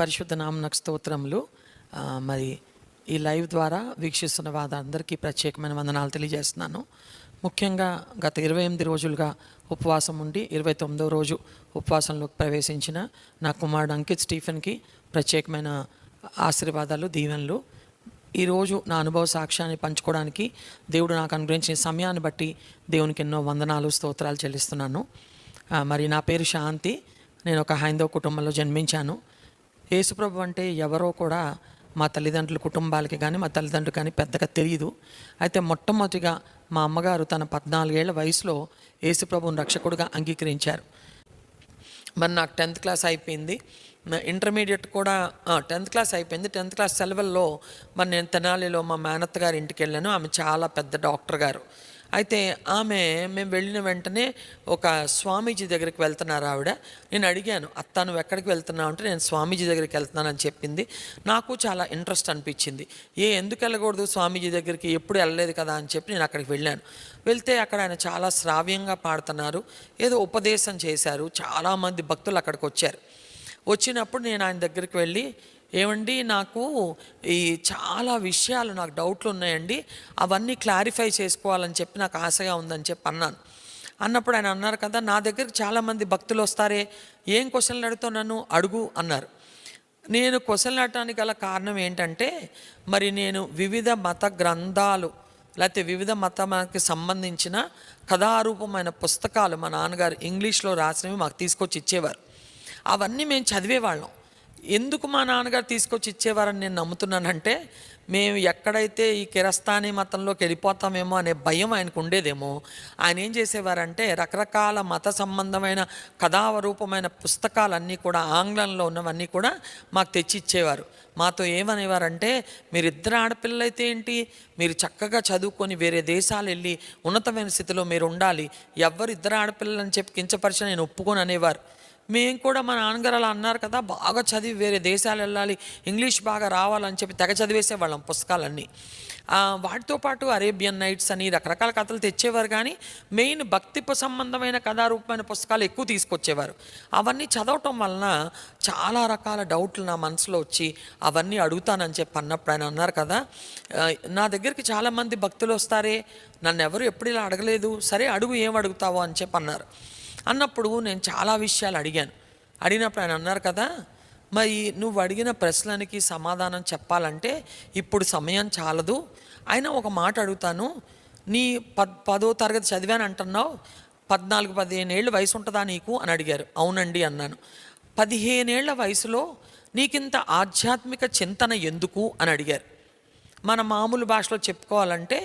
పరిశుద్ధ నామమునకు స్తోత్రములు. మరి ఈ లైవ్ ద్వారా వీక్షిస్తున్న వారందరికీ ప్రత్యేకమైన వందనాలు తెలియజేస్తున్నాను. ముఖ్యంగా గత 28 రోజులుగా ఉపవాసం ఉండి 29వ రోజు ఉపవాసంలోకి ప్రవేశించిన నా కుమారుడు అంకిత్ స్టీఫెన్కి ప్రత్యేకమైన ఆశీర్వాదాలు, దీవెనలు. ఈరోజు నా అనుభవ సాక్ష్యాన్ని పంచుకోవడానికి దేవుడు నాకు అనుగ్రహించిన సమయాన్ని బట్టి దేవునికి ఎన్నో వందనాలు, స్తోత్రాలు చెల్లిస్తున్నాను. మరి నా పేరు శాంతి. నేను ఒక హైందవ కుటుంబంలో జన్మించాను. యేసుప్రభు అంటే ఎవరో కూడా మా తల్లిదండ్రుల కుటుంబాలకి కానీ మా తల్లిదండ్రులు కానీ పెద్దగా తెలియదు. అయితే మొట్టమొదటిగా మా అమ్మగారు తన 14 ఏళ్ల వయసులో యేసుప్రభుని రక్షకుడిగా అంగీకరించారు. మరి నాకు 10th క్లాస్ అయిపోయింది. ఇంటర్మీడియట్ కూడా 10th క్లాస్ అయిపోయింది. 10th క్లాస్ సెలవుల్లో మరి నేను తెనాలిలో మా మేనత్త గారి ఇంటికి వెళ్ళాను. ఆమె చాలా పెద్ద డాక్టర్ గారు. అయితే మేము వెళ్ళిన వెంటనే ఒక స్వామీజీ దగ్గరికి వెళ్తున్నారు ఆవిడ. నేను అడిగాను, అత్త నువ్వు ఎక్కడికి వెళ్తున్నావు అంటే, నేను స్వామీజీ దగ్గరికి వెళ్తున్నానని చెప్పింది. నాకు చాలా ఇంట్రెస్ట్ అనిపించింది. ఎందుకు వెళ్ళకూడదు స్వామీజీ దగ్గరికి, ఎప్పుడు వెళ్ళలేదు కదా అని చెప్పి నేను అక్కడికి వెళ్ళాను. వెళ్తే అక్కడ ఆయన చాలా శ్రావ్యంగా పాడుతున్నారు, ఏదో ఉపదేశం చేశారు. చాలామంది భక్తులు అక్కడికి వచ్చారు. వచ్చినప్పుడు నేను ఆయన దగ్గరికి వెళ్ళి, ఏమండి నాకు ఈ చాలా విషయాలు నాకు డౌట్లు ఉన్నాయండి, అవన్నీ క్లారిఫై చేసుకోవాలని చెప్పి నాకు ఆశగా ఉందని చెప్పి అన్నాను. అన్నప్పుడు ఆయన అన్నారు కదా, నా దగ్గరికి చాలామంది భక్తులు వస్తారే, ఏం క్వశ్చన్లు అడుగుతావు నన్ను అడుగు అన్నారు. నేను క్వశ్చన్లు అడగడానికి గల కారణం ఏంటంటే, మరి నేను వివిధ మత గ్రంథాలు లేకపోతే వివిధ మతానికి సంబంధించిన కథారూపమైన పుస్తకాలు మా నాన్నగారు ఇంగ్లీష్లో రాసినవి మాకు తీసుకొచ్చి ఇచ్చేవారు. అవన్నీ మేము చదివేవాళ్ళం. ఎందుకు మా నాన్నగారు తీసుకొచ్చి ఇచ్చేవారని నేను నమ్ముతున్నానంటే, మేము ఎక్కడైతే ఈ కిరస్తానీ మతంలోకి వెళ్ళిపోతామేమో అనే భయం ఆయనకు ఉండేదేమో. ఆయన ఏం చేసేవారంటే, రకరకాల మత సంబంధమైన కథారూపమైన పుస్తకాలన్నీ కూడా ఆంగ్లంలో ఉన్నవన్నీ కూడా మాకు తెచ్చి ఇచ్చేవారు. మాతో ఏమనేవారంటే, మీరు ఇద్దరు ఆడపిల్లలైతే ఏంటి, మీరు చక్కగా చదువుకొని వేరే దేశాలు వెళ్ళి ఉన్నతమైన స్థితిలో మీరు ఉండాలి, ఎవ్వరు ఇద్దరు ఆడపిల్లలని చెప్పి కించపరిచి నేను ఒప్పుకొని అనేవారు. మేము కూడా మా నాన్నగారు అలా అన్నారు కదా, బాగా చదివి వేరే దేశాలు వెళ్ళాలి, ఇంగ్లీష్ బాగా రావాలని చెప్పి తెగ చదివేసేవాళ్ళం పుస్తకాలన్నీ. వాటితో పాటు అరేబియన్ నైట్స్ అని రకరకాల కథలు తెచ్చేవారు, కానీ మెయిన్ భక్తి సంబంధమైన కథారూపమైన పుస్తకాలు ఎక్కువ తీసుకొచ్చేవారు. అవన్నీ చదవటం వలన చాలా రకాల డౌట్లు నా మనసులో వచ్చి అవన్నీ అడుగుతానని చెప్పి అన్నప్పుడు ఆయన అన్నారు కదా, నా దగ్గరికి చాలామంది భక్తులు వస్తారే, నన్ను ఎవరు ఎప్పుడు ఇలా అడగలేదు, సరే అడుగు, ఏం అడుగుతావో అని చెప్పి అన్నారు. అన్నప్పుడు నేను చాలా విషయాలు అడిగినప్పుడు ఆయన అన్నారు కదా, మరి నువ్వు అడిగిన ప్రశ్నలకి సమాధానం చెప్పాలంటే ఇప్పుడు సమయం చాలదు, అయినా ఒక మాట అడుగుతాను, నీ 10వ తరగతి చదివాను అంటున్నావు, 14-15 ఏళ్ళ వయసు ఉంటుందా నీకు అని అడిగారు. అవునండి అన్నాను. 15 ఏళ్ల వయసులో నీకింత ఆధ్యాత్మిక చింతన ఎందుకు అని అడిగారు. మన మామూలు భాషలో చెప్పుకోవాలంటే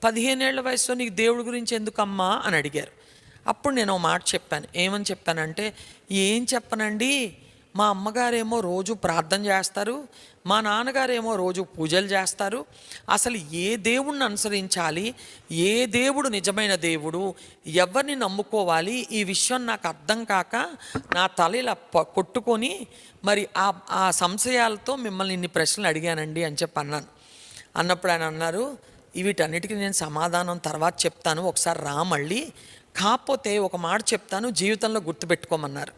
15 ఏళ్ల వయసులో నీకు దేవుడి గురించి ఎందుకమ్మా అని అడిగారు. అప్పుడు నేను ఒక మాట చెప్పాను. ఏమని చెప్పానంటే, ఏం చెప్పనండి, మా అమ్మగారేమో రోజు ప్రార్థన చేస్తారు, మా నాన్నగారేమో రోజు పూజలు చేస్తారు, అసలు ఏ దేవుడిని అనుసరించాలి, ఏ దేవుడు నిజమైన దేవుడు, ఎవరిని నమ్ముకోవాలి, ఈ విషయం నాకు అర్థం కాక నా తల ఇలా కొట్టుకొని మరి ఆ సంశయాలతో మిమ్మల్ని ఇన్ని ప్రశ్నలు అడిగానండి అని చెప్పి అన్నాను. అన్నప్పుడు ఆయన అన్నారు, వీటన్నిటికీ నేను సమాధానం తర్వాత చెప్తాను, ఒకసారి రా మళ్ళీ, కాకపోతే ఒక మాట చెప్తాను, జీవితంలో గుర్తుపెట్టుకోమన్నారు.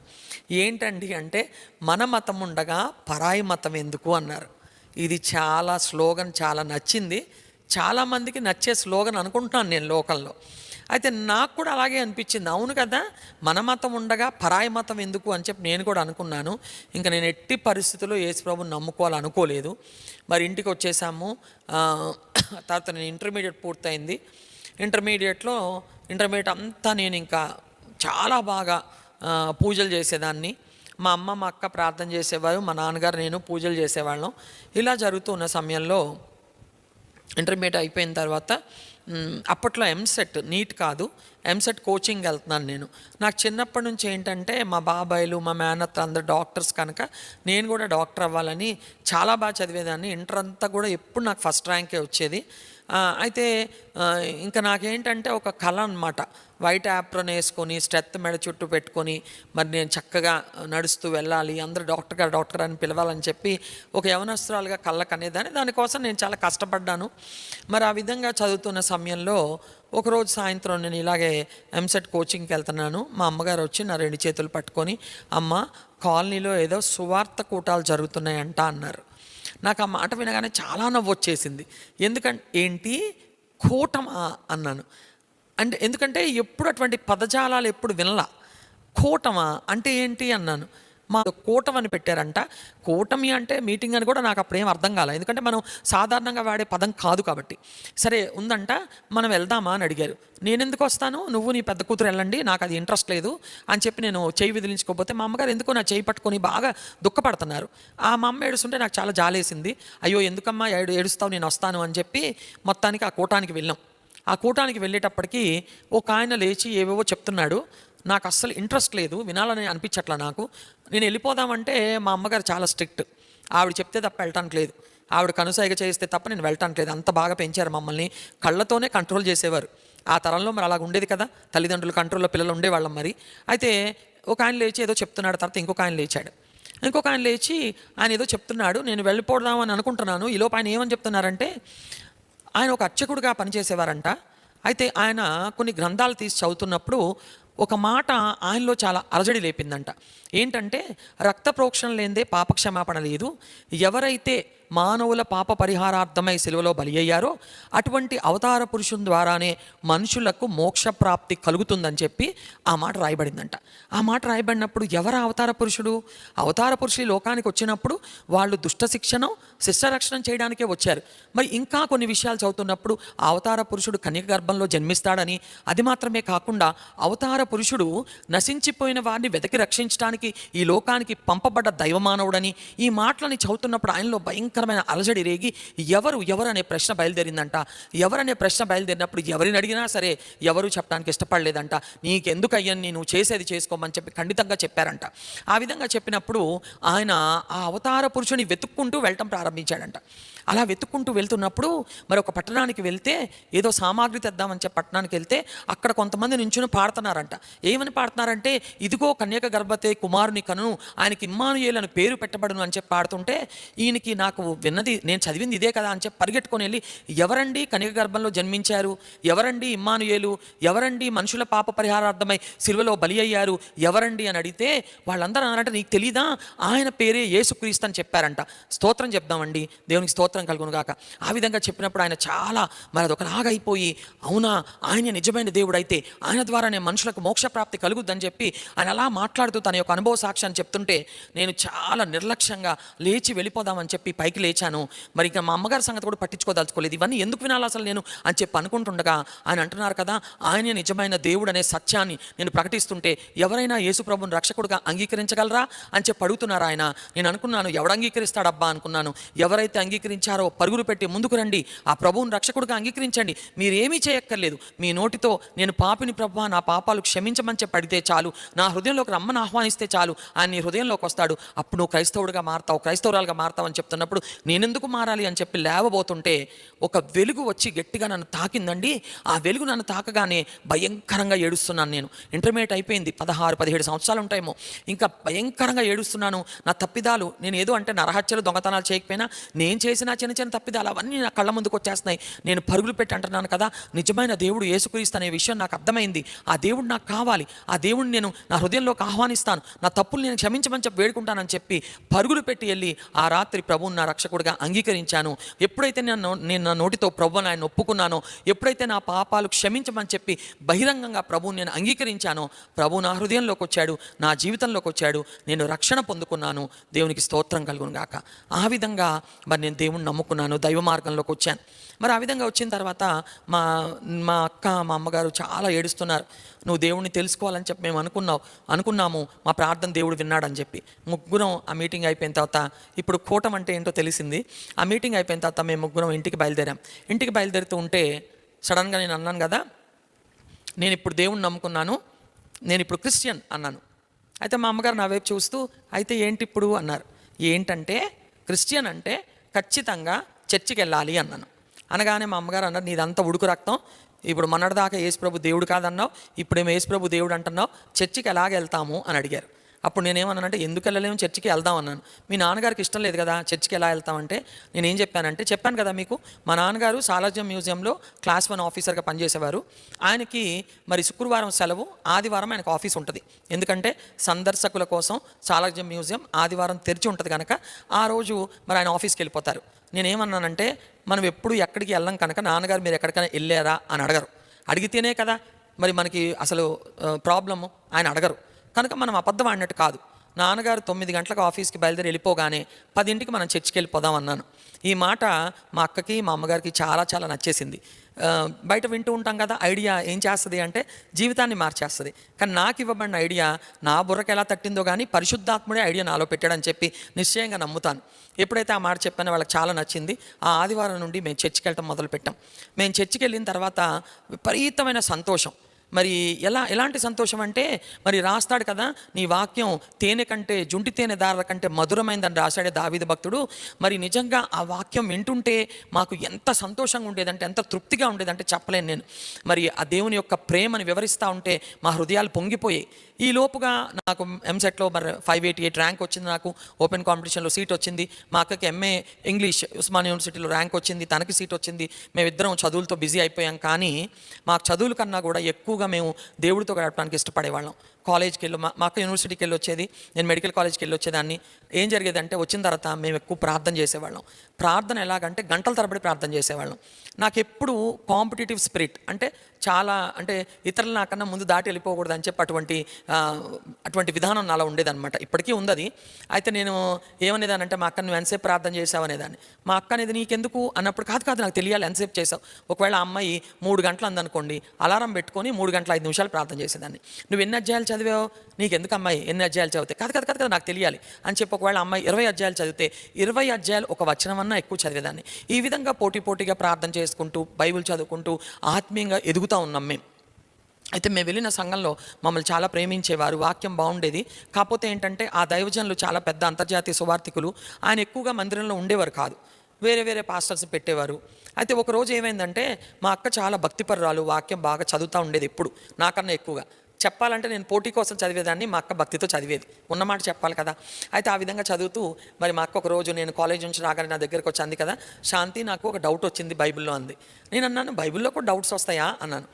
ఏంటండి అంటే, మన మతం ఉండగా పరాయి మతం ఎందుకు అన్నారు. ఇది చాలా స్లోగన్ చాలా నచ్చింది, చాలామందికి నచ్చే స్లోగన్ అనుకుంటున్నాను నేను లోకల్లో. అయితే నాకు కూడా అలాగే అనిపించింది, అవును కదా, మన మతం ఉండగా పరాయి మతం ఎందుకు అని చెప్పి నేను కూడా అనుకున్నాను. ఇంకా నేను ఎట్టి పరిస్థితుల్లో యేసుప్రభుని నమ్ముకోవాలనుకోలేదు. మరి ఇంటికి వచ్చేసాము. తర్వాత నేను ఇంటర్మీడియట్ పూర్తయింది. ఇంటర్మీడియట్ అంతా నేను ఇంకా చాలా బాగా పూజలు చేసేదాన్ని. మా అమ్మ మా అక్క ప్రార్థన చేసేవారు, మా నాన్నగారు నేను పూజలు చేసేవాళ్ళం. ఇలా జరుగుతున్న సమయంలో ఇంటర్మీడియట్ అయిపోయిన తర్వాత అప్పట్లో ఎంసెట్, నీట్ కాదు, ఎంసెట్ కోచింగ్ వెళ్తున్నాను నేను. నాకు చిన్నప్పటి నుంచి ఏంటంటే, మా బాబాయిలు మా మేనత్త అందరు డాక్టర్స్ కనుక నేను కూడా డాక్టర్ అవ్వాలని చాలా బాగా చదివేదాన్ని. ఇంటర్ అంతా కూడా ఎప్పుడు నాకు ఫస్ట్ ర్యాంకే వచ్చేది. అయితే ఇంకా నాకేంటంటే ఒక కళ అన్నమాట, వైట్ యాప్రన్ వేసుకొని స్ట్రెత్ మెడ చుట్టూ పెట్టుకొని మరి నేను చక్కగా నడుస్తూ వెళ్ళాలి, అందరూ డాక్టర్ అని పిలవాలని చెప్పి ఒక యవనస్తురాలుగా కళ్ళకు అనేదాన్ని. దానికోసం నేను చాలా కష్టపడ్డాను. మరి ఆ విధంగా చదువుతున్న సమయంలో ఒకరోజు సాయంత్రం నేను ఇలాగే ఎంసెట్ కోచింగ్కి వెళ్తున్నాను. మా అమ్మగారు వచ్చి నా 2 చేతులు పట్టుకొని, అమ్మ కాలనీలో ఏదో సువార్త కూటాలు జరుగుతున్నాయంట అన్నారు. నాకు ఆ మాట వినగానే చాలా నవ్వు వచ్చేసింది. ఎందుకంటే ఏంటి కూటమా అన్నాను. అంటే ఎందుకంటే ఎప్పుడు అటువంటి పదజాలాలు ఎప్పుడు వినలా. కూటమా అంటే ఏంటి అన్నాను. మా కూటమని పెట్టారంట. కూటమి అంటే మీటింగ్ అని కూడా నాకు అప్పుడు ఏం అర్థం కాలే, ఎందుకంటే మనం సాధారణంగా వాడే పదం కాదు కాబట్టి. సరే ఉందంట, మనం వెళ్దామా అని అడిగారు. నేను ఎందుకు వస్తాను, నువ్వు నీ పెద్ద కూతురు వెళ్ళండి, నాకు అది ఇంట్రెస్ట్ లేదు అని చెప్పి నేను చేయి విదిలించుకోకపోతే మా అమ్మగారు ఎందుకో నా చేయి పట్టుకొని బాగా దుఃఖపడుతున్నారు. ఆ మా అమ్మ ఏడుస్తుంటే నాకు చాలా జాలేసింది. అయ్యో ఎందుకమ్మా ఏడుస్తావు, నేను వస్తాను అని చెప్పి మొత్తానికి ఆ కూటానికి వెళ్ళాం. ఆ కూటానికి వెళ్ళేటప్పటికి ఒక ఆయన లేచి ఏవేవో చెప్తున్నాడు. నాకు అస్సలు ఇంట్రెస్ట్ లేదు, వినాలని అనిపించట్లా నాకు. నేను వెళ్ళిపోదామంటే మా అమ్మగారు చాలా స్ట్రిక్ట్. ఆవిడ చెప్తే తప్ప వెళ్ళటానికి లేదు, ఆవిడ కనుసైగ చేస్తే తప్ప నేను వెళ్ళటానికి లేదు. అంత బాగా పెంచారు మమ్మల్ని, కళ్ళతోనే కంట్రోల్ చేసేవారు. ఆ తరంలో మరి అలాగ ఉండేది కదా, తల్లిదండ్రుల కంట్రోల్లో పిల్లలు ఉండేవాళ్ళం మరి. అయితే ఒక ఆయన లేచి ఏదో చెప్తున్నాడు, తర్వాత ఇంకొక ఆయన లేచాడు. ఇంకొక ఆయన లేచి ఆయన ఏదో చెప్తున్నాడు, నేను వెళ్ళిపోదామని అనుకుంటున్నాను. ఈలోపు ఆయన ఏమని చెప్తున్నారంటే, ఆయన ఒక అర్చకుడిగా పనిచేసేవారంట. అయితే ఆయన కొన్ని గ్రంథాలు తీసి చదువుతున్నప్పుడు ఒక మాట ఆయనలో చాలా అలజడి లేపిందంట. ఏంటంటే, రక్త ప్రోక్షణ లేనిదే పాపక్షమాపణ లేదు. ఎవరైతే మానవుల పాప పరిహారార్థమై సిలువలో బలి అయ్యారో అటువంటి అవతార పురుషుని ద్వారానే మనుషులకు మోక్షప్రాప్తి కలుగుతుందని చెప్పి ఆ మాట రాయబడిందంట. ఆ మాట రాయబడినప్పుడు ఎవరు అవతార పురుషుడు? అవతార పురుషులు లోకానికి వచ్చినప్పుడు వాళ్ళు దుష్ట శిక్షణం, శిష్యరక్షణం చేయడానికే వచ్చారు. మరి ఇంకా కొన్ని విషయాలు చదువుతున్నప్పుడు ఆ అవతార పురుషుడు కన్యక గర్భంలో జన్మిస్తాడని, అది మాత్రమే కాకుండా అవతార పురుషుడు నశించిపోయిన వారిని వెతికి రక్షించడానికి ఈ లోకానికి పంపబడ్డ దైవమానవుడని, ఈ మాటలని చదువుతున్నప్పుడు ఆయనలో భయంకరమైన అలజడి రేగి ఎవరు అనే ప్రశ్న బయలుదేరిందంట. ఎవరనే ప్రశ్న బయలుదేరినప్పుడు ఎవరిని అడిగినా సరే ఎవరు చెప్పడానికి ఇష్టపడలేదంట. నీకెందుకు అయ్యని, నువ్వు చేసేది చేసుకోమని చెప్పి ఖండితంగా చెప్పారంట. ఆ విధంగా చెప్పినప్పుడు ఆయన ఆ అవతార పురుషుని వెతుక్కుంటూ వెళ్ళటం ప్రారంభించాడంట. అలా వెతుక్కుంటూ వెళ్తున్నప్పుడు మరి ఒక పట్టణానికి వెళ్తే ఏదో సామాగ్రి తెద్దామని చెప్పి పట్టణానికి వెళ్తే అక్కడ కొంతమంది నుంచుని పాడుతున్నారంట. ఏమని పాడుతున్నారంటే, ఇదిగో కన్యక గర్భవతి కుమారుని కను, ఆయనకి ఇమ్మానుయేలు అని పేరు పెట్టబడును అని చెప్పి పాడుతుంటే, ఈయనకి నాకు విన్నది, నేను చదివింది ఇదే కదా అని చెప్పి పరిగెట్టుకొని వెళ్ళి, ఎవరండి కన్యక గర్భంలో జన్మించారు, ఎవరండి ఇమ్మానుయేలు, ఎవరండి మనుషుల పాప పరిహారార్థమై సిలువలో బలి అయ్యారు, ఎవరండి అని అడిగితే వాళ్ళందరూ అన్నారంటే, నీకు తెలీదా, ఆయన పేరే యేసుక్రీస్తు అని చెప్పారంట. స్తోత్రం చెప్దామండి, దేవునికి స్తోత్రం కలుగును గాక. ఆ విధంగా చెప్పినప్పుడు ఆయన చాలా మరి అదొకలాగా అయిపోయి, అవునా ఆయన నిజమైన దేవుడు అయితే ఆయన ద్వారానే మనుషులకు మోక్షప్రాప్తి కలుగుద్దని చెప్పి ఆయన అలా మాట్లాడుతూ తన యొక్క అనుభవ సాక్ష్యాన్ని చెప్తుంటే నేను చాలా నిర్లక్ష్యంగా లేచి వెళ్ళిపోదామని చెప్పి పైకి లేచాను. మరి ఇక మా అమ్మగారి సంగతి కూడా పట్టించుకోదలుచుకోలేదు. ఇవన్నీ ఎందుకు వినాలి అసలు నేను అని చెప్పి అనుకుంటుండగా ఆయన అంటున్నారు కదా, ఆయనే నిజమైన దేవుడు అనే సత్యాన్ని నేను ప్రకటిస్తుంటే ఎవరైనా యేసు ప్రభువుని రక్షకుడుగా అంగీకరించగలరా అని చెప్పి అడుగుతున్నారు ఆయన. నేను అనుకున్నాను, ఎవడు అంగీకరిస్తాడబ్బా అనుకున్నాను. ఎవరైతే అంగీకరించారో పరుగులు పెట్టి ముందుకు రండి, ఆ ప్రభువుని రక్షకుడుగా అంగీకరించండి. మీరేమీ చేయక్కర్లేదు, మీ నోటితో నేను పాపిని ప్రభువా, నా పాపాలు క్షమించమని చెప్పి అడిగితే చాలు, నా హృదయంలోకి రమ్మని ఆహ్వానిస్తే చాలు, ఆయన నీ హృదయంలోకి వస్తాడు. అప్పుడు నువ్వు క్రైస్తవుడిగా మారతావు, క్రైస్తవురాలుగా మారతావు అని చెప్తున్నప్పుడు నేనెందుకు మారాలి అని చెప్పి లేవబోతుంటే ఒక వెలుగు వచ్చి గట్టిగా నన్ను తాకిందండి. ఆ వెలుగు నన్ను తాకగానే భయంకరంగా ఏడుస్తున్నాను. నేను ఇంటర్మీడియట్ అయిపోయింది, 16-17 సంవత్సరాలు ఉంటాయేమో. ఇంకా భయంకరంగా ఏడుస్తున్నాను. నా తప్పిదాలు, నేను ఏదో అంటే నరహత్యలు దొంగతనాలు చేయకపోయినా నేను చేసిన చిన్న చిన్న తప్పిదాలు అవన్నీ నా కళ్ళ ముందుకు వచ్చేస్తున్నాయి. నేను పరుగులు పెట్టి అంటున్నాను కదా, నిజమైన దేవుడు యేసుక్రీస్తు అనే విషయం నాకు అర్థమైంది. ఆ దేవుడు నాకు కావాలి, ఆ దేవుడిని నేను నా హృదయంలోకి ఆహ్వానిస్తాను, నా తప్పులు నేను క్షమించమని చెప్పి వేడుకుంటానని చెప్పి పరుగులు పెట్టి వెళ్ళి ఆ రాత్రి ప్రభువుని నా రక్షకుడిగా అంగీకరించాను. ఎప్పుడైతే నేను నా నోటితో ప్రభువుని ఆయన ఒప్పుకున్నానో, ఎప్పుడైతే నా పాపాలు క్షమించమని చెప్పి బహిరంగంగా ప్రభువుని నేను అంగీకరించానో, ప్రభు నా హృదయంలోకి వచ్చాడు, నా జీవితంలోకి వచ్చాడు, నేను రక్షణ పొందుకున్నాను. దేవునికి స్తోత్రం కలుగును గాక. ఆ విధంగా మరి నేను దేవుణ్ణి నమ్ముకున్నాను, దైవ మార్గంలోకి వచ్చాను. మరి ఆ విధంగా వచ్చిన తర్వాత మా అక్క మా అమ్మగారు చాలా ఏడుస్తున్నారు. నువ్వు దేవుడిని తెలుసుకోవాలని చెప్పి మేము అనుకున్నాము, మా ప్రార్థన దేవుడు విన్నాడని చెప్పి. ముగ్గురం ఆ మీటింగ్ అయిపోయిన తర్వాత, ఇప్పుడు కూటం అంటే ఏంటో తెలిసింది. ఆ మీటింగ్ అయిపోయిన తర్వాత మేము ముగ్గురం ఇంటికి బయలుదేరాం. ఇంటికి బయలుదేరుతూ ఉంటే సడన్గా నేను అన్నాను కదా, నేను ఇప్పుడు దేవుణ్ణి నమ్ముకున్నాను, నేను ఇప్పుడు క్రిస్టియన్ అన్నాను. అయితే మా అమ్మగారు నా వైపు చూస్తూ, అయితే ఏంటి ఇప్పుడు అన్నారు. ఏంటంటే క్రిస్టియన్ అంటే ఖచ్చితంగా చర్చికి వెళ్ళాలి అన్నాను. అనగానే మా అమ్మగారు అన్నారు, నీదంతా ఉడుకు రక్తం, ఇప్పుడు మొన్నటిదాకా యేసుప్రభు దేవుడు కాదన్నావు, ఇప్పుడేమో యేసుప్రభు దేవుడు అంటున్నావు, చర్చికి ఎలాగ వెళ్తాము అని అడిగారు. అప్పుడు నేనేమన్నానంటే, ఎందుకు వెళ్ళలేము, చర్చికి వెళ్దాం అన్నాను. మీ నాన్నగారికి ఇష్టం లేదు కదా చర్చికి ఎలా వెళ్తామంటే, నేనేం చెప్పానంటే, చెప్పాను కదా మీకు, మా నాన్నగారు సాలార్జంగ్ మ్యూజియంలో క్లాస్ 1 ఆఫీసర్గా పనిచేసేవారు. ఆయనకి మరి శుక్రవారం సెలవు, ఆదివారం ఆయనకు ఆఫీస్ ఉంటుంది. ఎందుకంటే సందర్శకుల కోసం సాలార్జంగ్ మ్యూజియం ఆదివారం తెరిచి ఉంటుంది కనుక ఆ రోజు మరి ఆయన ఆఫీస్కి వెళ్ళిపోతారు. నేనేమన్నానంటే, మనం ఎప్పుడు ఎక్కడికి వెళ్ళం కనుక నాన్నగారు మీరు ఎక్కడికైనా వెళ్ళారా అని అడగరు. అడిగితేనే కదా మరి మనకి అసలు ప్రాబ్లము, ఆయన అడగరు కనుక మనం అబద్ధం ఆడినట్టు కాదు. నాన్నగారు 9 గంటలకు ఆఫీస్కి బయలుదేరి వెళ్ళిపోగానే 10ంటికి మనం చర్చికి వెళ్ళిపోదాం అన్నాను. ఈ మాట మా అక్కకి మా అమ్మగారికి చాలా చాలా నచ్చేసింది. బయట వింటూ ఉంటాం కదా, ఐడియా ఏం చేస్తుంది అంటే జీవితాన్ని మార్చేస్తుంది. కానీ నాకు ఇవ్వబడిన ఐడియా నా బుర్రకి ఎలా తట్టిందో కానీ పరిశుద్ధాత్ముడే ఐడియా నాలో పెట్టాడని చెప్పి నిశ్చయంగా నమ్ముతాను. ఎప్పుడైతే ఆ మాట చెప్పానో వాళ్ళకి చాలా నచ్చింది. ఆ ఆదివారం నుండి మేము చర్చికి వెళ్ళటం మొదలుపెట్టాం. మేము చర్చికి వెళ్ళిన తర్వాత విపరీతమైన సంతోషం. మరి ఎలాంటి సంతోషం అంటే, మరి రాస్తాడు కదా, నీ వాక్యం తేనె కంటే జుంటి తేనె దారుల కంటే మధురమైందని రాశాడే దావీదు భక్తుడు. మరి నిజంగా ఆ వాక్యం వింటుంటే మాకు ఎంత సంతోషంగా ఉండేదంటే, ఎంత తృప్తిగా ఉండేదంటే చెప్పలేను నేను. మరి ఆ దేవుని యొక్క ప్రేమని వివరిస్తూ ఉంటే మా హృదయాలు పొంగిపోయాయి. ఈ లోపుగా నాకు ఎంసెట్లో మరి 588 ర్యాంక్ వచ్చింది. నాకు ఓపెన్ కాంపిటీషన్లో సీట్ వచ్చింది. మా అక్కకి ఎంఏ ఇంగ్లీష్ ఉస్మానియా యూనివర్సిటీలో ర్యాంక్ వచ్చింది, తనకి సీట్ వచ్చింది. మేమిద్దరం చదువులతో బిజీ అయిపోయాం. కానీ మాకు చదువుల కన్నా కూడా ఎక్కువగా మేము దేవుడితో గడపడానికి ఇష్టపడేవాళ్ళం. కాలేజ్కి వెళ్ళి మా అక్క యూనివర్సిటీకి వెళ్ళి వచ్చేది, నేను మెడికల్ కాలేజ్కి వెళ్ళి వచ్చేదాన్ని. ఏం జరిగేదంటే, వచ్చిన తర్వాత మేము ఎక్కువ ప్రార్థన చేసేవాళ్ళం. ప్రార్థన ఎలాగంటే గంటల తరబడి ప్రార్థన చేసేవాళ్ళం. నాకు ఎప్పుడు కాంపిటేటివ్ స్పిరిట్ అంటే అంటే ఇతరులు నాకన్నా ముందు దాటి వెళ్ళిపోకూడదు అని చెప్పి అటువంటి విధానం నాలో ఉండేదన్నమాట. ఇప్పటికీ ఉంది అది. అయితే నేను ఏమనేదానంటే, మా అక్క నువ్వు ఎంతసేపు ప్రార్థన చేసావు అనేదాన్ని. మా అక్క అనేది నీకెందుకు అన్నప్పుడు, కాదు నాకు తెలియాలి ఎంతసేపు చేసావు. ఒకవేళ ఆ అమ్మాయి 3 గంటలు అందనుకోండి, అలారం పెట్టుకొని 3 గంటల 5 నిమిషాలు ప్రార్థన చేసేదాన్ని. నువ్వు ఎన్ని అధ్యాయాలు చదివావు, నీకెందుకు అమ్మాయి ఎన్ని అధ్యాయాలు చదివితే, కాదు నాకు తెలియాలి అని చెప్పి ఒకవేళ అమ్మాయి 20 అధ్యాయాలు చదివితే 20 అధ్యాయాలు ఒక వచనం అన్నా ఎక్కువ చదివేదాన్ని. ఈ విధంగా పోటీగా ప్రార్థన చేసుకుంటూ బైబిల్ చదువుకుంటూ ఆత్మీయంగా ఎదుగుతూ ఉన్నాం మేము. అయితే మేము వెళ్ళిన సంఘంలో మమ్మల్ని చాలా ప్రేమించేవారు, వాక్యం బాగుండేది. కాకపోతే ఏంటంటే ఆ దైవజనులు చాలా పెద్ద అంతర్జాతీయ సువార్థికులు. ఆయన ఎక్కువగా మందిరంలో ఉండేవారు కాదు, వేరే పాస్టర్స్ పెట్టేవారు. అయితే ఒకరోజు ఏమైందంటే, మా అక్క చాలా భక్తిపరురాలు, వాక్యం బాగా చదువుతూ ఉండేది ఎప్పుడు నాకన్నా ఎక్కువగా. చెప్పాలంటే నేను పోటీ కోసం చదివేదాన్ని, మా అక్క భక్తితో చదివేది, ఉన్నమాట చెప్పాలి కదా. అయితే ఆ విధంగా చదువుతూ మరి మా అక్క ఒకరోజు నేను కాలేజ్ నుంచి రాగానే నా దగ్గరికి వచ్చి అంది కదా, శాంతి నాకు ఒక డౌట్ వచ్చింది బైబిల్లో అంది. నేను అన్నాను, బైబిల్లో కూడా డౌట్స్ వస్తాయా అన్నాను.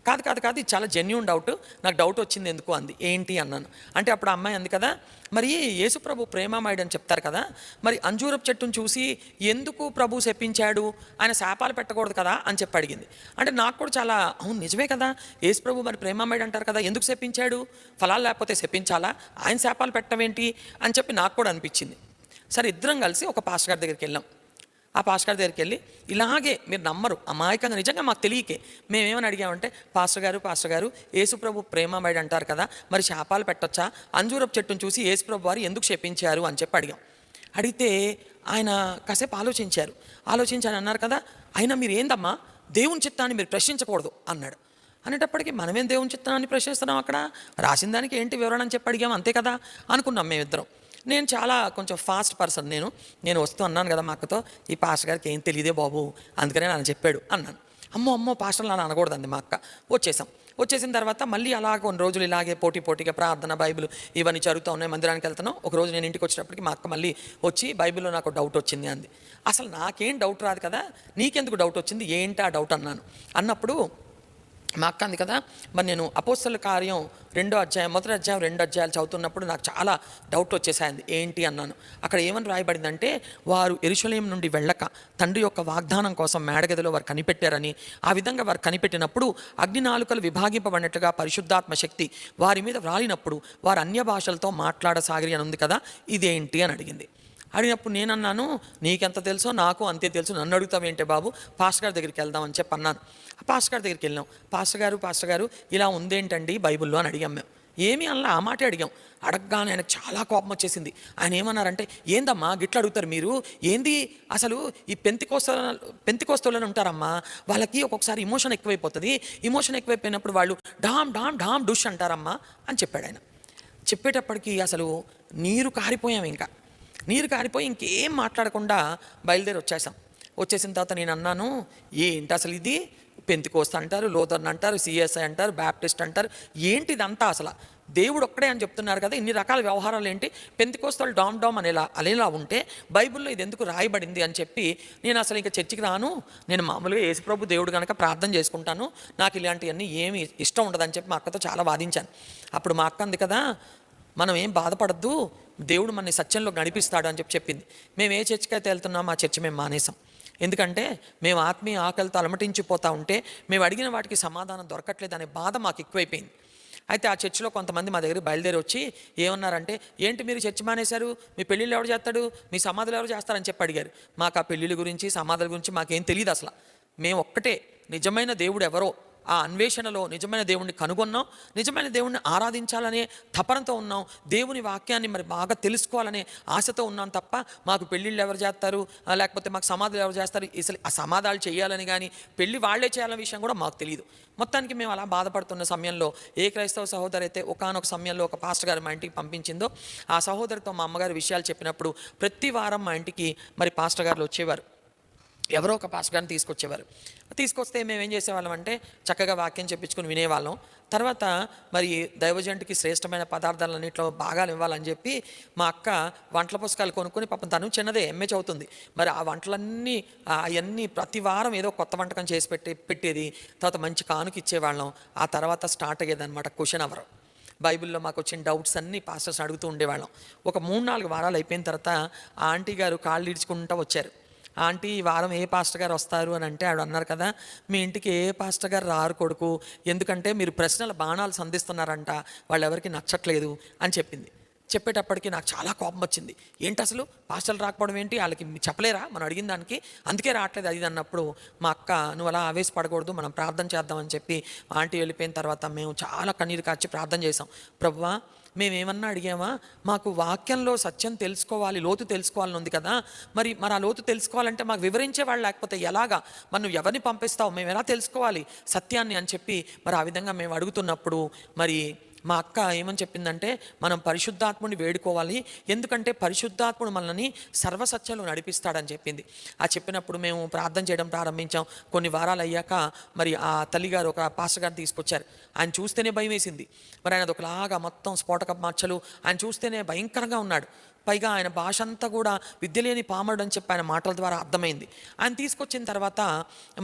కాదు ఇది చాలా జెన్యూన్ డౌట్, నాకు డౌట్ వచ్చింది ఎందుకు అంది. ఏంటి అన్నాను. అంటే అప్పుడు ఆ అమ్మాయి అంది కదా, మరి యేసుప్రభు ప్రేమమయుడు అని చెప్తారు కదా, మరి అంజూరపు చెట్టును చూసి ఎందుకు ప్రభు శపించాడు, ఆయన శాపాలు పెట్టకూడదు కదా అని చెప్పి అడిగింది. అంటే నాకు కూడా చాలా అవును నిజమే కదా, యేసుప్రభు మరి ప్రేమమయుడు అంటారు కదా, ఎందుకు శపించాడు, ఫలాలు లేకపోతే శపించాలా, ఆయన శాపాలు పెట్టవేంటి అని చెప్పి నాకు కూడా అనిపించింది. సరే ఇద్దరం కలిసి ఒక పాస్టర్ గారి దగ్గరికి వెళ్ళాం. ఆ పాస్టర్ గారి దగ్గరికి వెళ్ళి ఇలాగే, మీరు నమ్మరు, అమాయకంగా నిజంగా మాకు తెలియకే మేమేమని అడిగామంటే, పాస్టర్ గారు యేసుప్రభు ప్రేమమయుడు అంటారు కదా, మరి శాపాలు పెట్టొచ్చా, అంజూరపు చెట్టును చూసి యేసుప్రభు వారు ఎందుకు శపించారు అని చెప్పి అడిగాం. అడిగితే ఆయన కాసేపు ఆలోచించి అన్నారు కదా, అయినా మీరు ఏందమ్మా దేవుని చిత్తాన్ని మీరు ప్రశ్నించకూడదు అన్నాడు. అనేటప్పటికీ మనమేం దేవుని చిత్తాన్ని ప్రశ్నిస్తున్నాం, అక్కడ రాసిన దానికి ఏంటి వివరణ అని చెప్పి అడిగాం, అంతే కదా అనుకున్నాం మేమిద్దరం. నేను చాలా కొంచెం ఫాస్ట్ పర్సన్, నేను వస్తూ అన్నాను కదా మా అక్కతో, ఈ పాస్టర్ గారికి ఏం తెలియదే బాబు, అందుకనే నన్ను చెప్పాడు అన్నాను. అమ్మో పాస్టర్లు అలా అనకూడదండి మా అక్క. వచ్చేసిన తర్వాత మళ్ళీ అలా కొన్ని రోజులు ఇలాగే పోటీగా ప్రార్థన బైబిల్ ఇవన్నీ చదువుతూ ఉన్నాయి, మందిరానికి వెళ్తున్నాం. ఒకరోజు నేను ఇంటికి వచ్చేటప్పటికి మా అక్క మళ్ళీ వచ్చి, బైబిల్లో నాకు డౌట్ వచ్చింది అంది. అసలు నాకేం డౌట్ రాదు కదా, నీకెందుకు డౌట్ వచ్చింది, ఏంటి ఆ డౌట్ అన్నప్పుడు మా అక్క అంది కదా, మరి నేను అపోస్తలుల కార్యం 2వ అధ్యాయం 1వ అధ్యాయం 2 అధ్యాయాలు చదువుతున్నప్పుడు నాకు చాలా డౌట్ వచ్చేసాయింది. ఏంటి అన్నాను. అక్కడ ఏమని రాయబడిందంటే, వారు యెరూషలేము నుండి వెళ్ళక తండ్రి యొక్క వాగ్దానం కోసం మేడగదిలో వారు కనిపెట్టారని, ఆ విధంగా వారు కనిపెట్టినప్పుడు అగ్నినాలుకలు విభాగింపబడినట్లుగా పరిశుద్ధాత్మ శక్తి వారి మీద వ్రాలినప్పుడు వారు అన్య భాషలతో మాట్లాడసాగిరి అని ఉంది కదా, ఇదేంటి అని అడిగినప్పుడు నేనన్నాను, నీకెంత తెలుసో నాకు అంతే తెలుసు, నన్ను అడుగుతావేంటే బాబు, పాస్టర్ గారి దగ్గరికి వెళ్దామని చెప్పి అన్నాను. ఆ పాస్టర్ గారి దగ్గరికి వెళ్ళాం. పాస్టర్ గారు ఇలా ఉందేంటండి బైబిల్లో అని అడిగాం మేము. ఏమీ అలా ఆ మాటే అడిగాం. అడగగానే ఆయనకు చాలా కోపం వచ్చేసింది. ఆయన ఏమన్నారంటే, ఏందమ్మా గిట్లా అడుగుతారు మీరు, ఏంది అసలు ఈ పెంతికోస్తోళ్ళని ఉంటారమ్మా, వాళ్ళకి ఒక్కొక్కసారి ఇమోషన్ ఎక్కువైపోతుంది, ఇమోషన్ ఎక్కువైపోయినప్పుడు వాళ్ళు డామ్ డామ్ డామ్ డుష్ అంటారమ్మా అని చెప్పాడు ఆయన. చెప్పేటప్పటికి అసలు నీరు కారిపోయి ఇంకేం మాట్లాడకుండా బయలుదేరి వచ్చేసిన తర్వాత నేను అన్నాను, ఏంటి అసలు ఇది, పెంతికోస్తు అంటారు, లోథరన్ అంటారు, సిఎస్ఐ అంటారు, బ్యాప్టిస్ట్ అంటారు, ఏంటిదంతా అసలు దేవుడు ఒక్కడే అని చెప్తున్నారు కదా, ఇన్ని రకాల వ్యవహారాలు ఏంటి, పెంతెకోస్తలు డామ్ డామ్ అనేలా ఉంటే బైబిల్లో ఇది ఎందుకు రాయబడింది అని చెప్పి నేను అసలు ఇంకా చర్చికి రాను, నేను మామూలుగా యేసుప్రభు దేవుడు కనుక ప్రార్థన చేసుకుంటాను, నాకు ఇలాంటివన్నీ ఏమి ఇష్టం ఉండదని చెప్పి మా అక్కతో చాలా వాదించాను. అప్పుడు మా అక్క అంది కదా, మనం ఏం బాధపడద్దు, దేవుడు మనని సత్యంలో నడిపిస్తాడు అని చెప్పింది. మేము ఏ చర్చికి అయితే వెళ్తున్నామో ఆ చర్చి మేము మానేసాం. ఎందుకంటే మేము ఆత్మీయ ఆకలితో అలమటించిపోతూ ఉంటే మేము అడిగిన వాటికి సమాధానం దొరకట్లేదు అనే బాధ మాకు ఎక్కువైపోయింది. అయితే ఆ చర్చిలో కొంతమంది మా దగ్గర బయలుదేరి వచ్చి ఏమన్నారంటే, ఏంటి మీరు చర్చి మానేశారు, మీ పెళ్ళిళ్ళు ఎవరు చేస్తాడు, మీ సమాధులు ఎవరు చేస్తారని చెప్పి అడిగారు. మాకు ఆ పెళ్ళిళ్ళ గురించి సమాధుల గురించి మాకేం తెలియదు అసలు. మేము ఒక్కటే నిజమైన దేవుడు ఎవరో ఆ అన్వేషణలో నిజమైన దేవుణ్ణి కనుగొన్నాం, నిజమైన దేవుణ్ణి ఆరాధించాలనే తపనతో ఉన్నాం, దేవుని వాక్యాన్ని మరి బాగా తెలుసుకోవాలనే ఆశతో ఉన్నాం తప్ప మాకు పెళ్ళిళ్ళు ఎవరు చేస్తారు, లేకపోతే మాకు సమాధులు ఎవరు చేస్తారు, అసలు ఆ సమాధాలు చేయాలని కానీ పెళ్ళి వాళ్లే చేయాలనే విషయం కూడా మాకు తెలియదు. మొత్తానికి మేము అలా బాధపడుతున్న సమయంలో ఏ క్రైస్తవ సహోదరు అయితే ఒకానొక సమయంలో ఒక పాస్టర్ గారు మా ఇంటికి పంపించిందో, ఆ సహోదరితో మా అమ్మగారు విషయాలు చెప్పినప్పుడు ప్రతి వారం మా ఇంటికి మరి పాస్టర్ గారులు వచ్చేవారు, ఎవరో ఒక పాస్టర్ గారిని తీసుకొచ్చేవారు. తీసుకొస్తే మేము ఏం చేసేవాళ్ళం అంటే చక్కగా వాక్యం చెప్పించుకొని వినేవాళ్ళం. తర్వాత మరి దైవజంటికి శ్రేష్టమైన పదార్థాలన్నింటిలో భాగాలు ఇవ్వాలని చెప్పి మా అక్క వంటల పుస్తకాలు కొనుక్కొని, పాపం తను చిన్నదే ఎంఏ చదువుతుంది, మరి ఆ వంటలన్నీ అవన్నీ ప్రతి వారం ఏదో కొత్త వంటకం చేసి పెట్టేది. తర్వాత మంచి కానుక ఇచ్చేవాళ్ళం. ఆ తర్వాత స్టార్ట్ అయ్యేదన్నమాట క్వశ్చన్ అవర్. బైబిల్లో మాకు వచ్చిన డౌట్స్ అన్నీ పాస్టర్స్ అడుగుతూ ఉండేవాళ్ళం. ఒక 3-4 వారాలు అయిపోయిన తర్వాత ఆ ఆంటీ గారు కాళ్ళు ఇడ్చుకుంటూ వచ్చారు. ఆంటీ ఈ వారం ఏ పాస్టర్ గారు వస్తారు అని అంటే ఆవిడ అన్నారు కదా, మీ ఇంటికి ఏ పాస్టర్ గారు రారు కొడుకు, ఎందుకంటే మీరు ప్రశ్నల బాణాలు సంధిస్తున్నారంట, వాళ్ళు ఎవరికి నచ్చట్లేదు అని చెప్పింది. చెప్పేటప్పటికి నాకు చాలా కోపం వచ్చింది. ఏంటి అసలు పాస్టర్లు రాకపోవడం ఏంటి, వాళ్ళకి చెప్పలేరా మనం అడిగిన దానికి, అందుకే రావట్లేదు అది అన్నప్పుడు మా అక్క, నువ్వు అలా ఆవేశపడకూడదు, మనం ప్రార్థన చేద్దామని చెప్పి ఆంటీ వెళ్ళిపోయిన తర్వాత మేము చాలా కన్నీరు కార్చి ప్రార్థన చేసాం. ప్రభువా, మేమేమన్నా అడిగామా, మాకు వాక్యంలో సత్యం తెలుసుకోవాలి, లోతు తెలుసుకోవాలని ఉంది కదా, మరి ఆ లోతు తెలుసుకోవాలంటే మాకు వివరించేవాళ్ళు లేకపోతే ఎలాగా, మరి నువ్వు ఎవరిని పంపిస్తావు, మేము ఎలా తెలుసుకోవాలి సత్యాన్ని అని చెప్పి మరి ఆ విధంగా మేము అడుగుతున్నప్పుడు మరి మా అక్క ఏమని చెప్పిందంటే, మనం పరిశుద్ధాత్ముని వేడుకోవాలి, ఎందుకంటే పరిశుద్ధాత్ముడు మనల్ని సర్వసత్యంలో నడిపిస్తాడని చెప్పింది. ఆ చెప్పినప్పుడు మేము ప్రార్థన చేయడం ప్రారంభించాం. కొన్ని వారాలు అయ్యాక మరి ఆ తల్లిగారు ఒక పాస్టర్ గారిని తీసుకొచ్చారు. ఆయన చూస్తేనే భయం వేసింది. మరి ఆయన ఒకలాగా మొత్తం స్ఫోటక మచ్చలు, ఆయన చూస్తేనే భయంకరంగా ఉన్నాడు. పైగా ఆయన భాష అంతా కూడా విద్య లేని పామరుడు అని చెప్పి ఆయన మాటల ద్వారా అర్థమైంది. ఆయన తీసుకొచ్చిన తర్వాత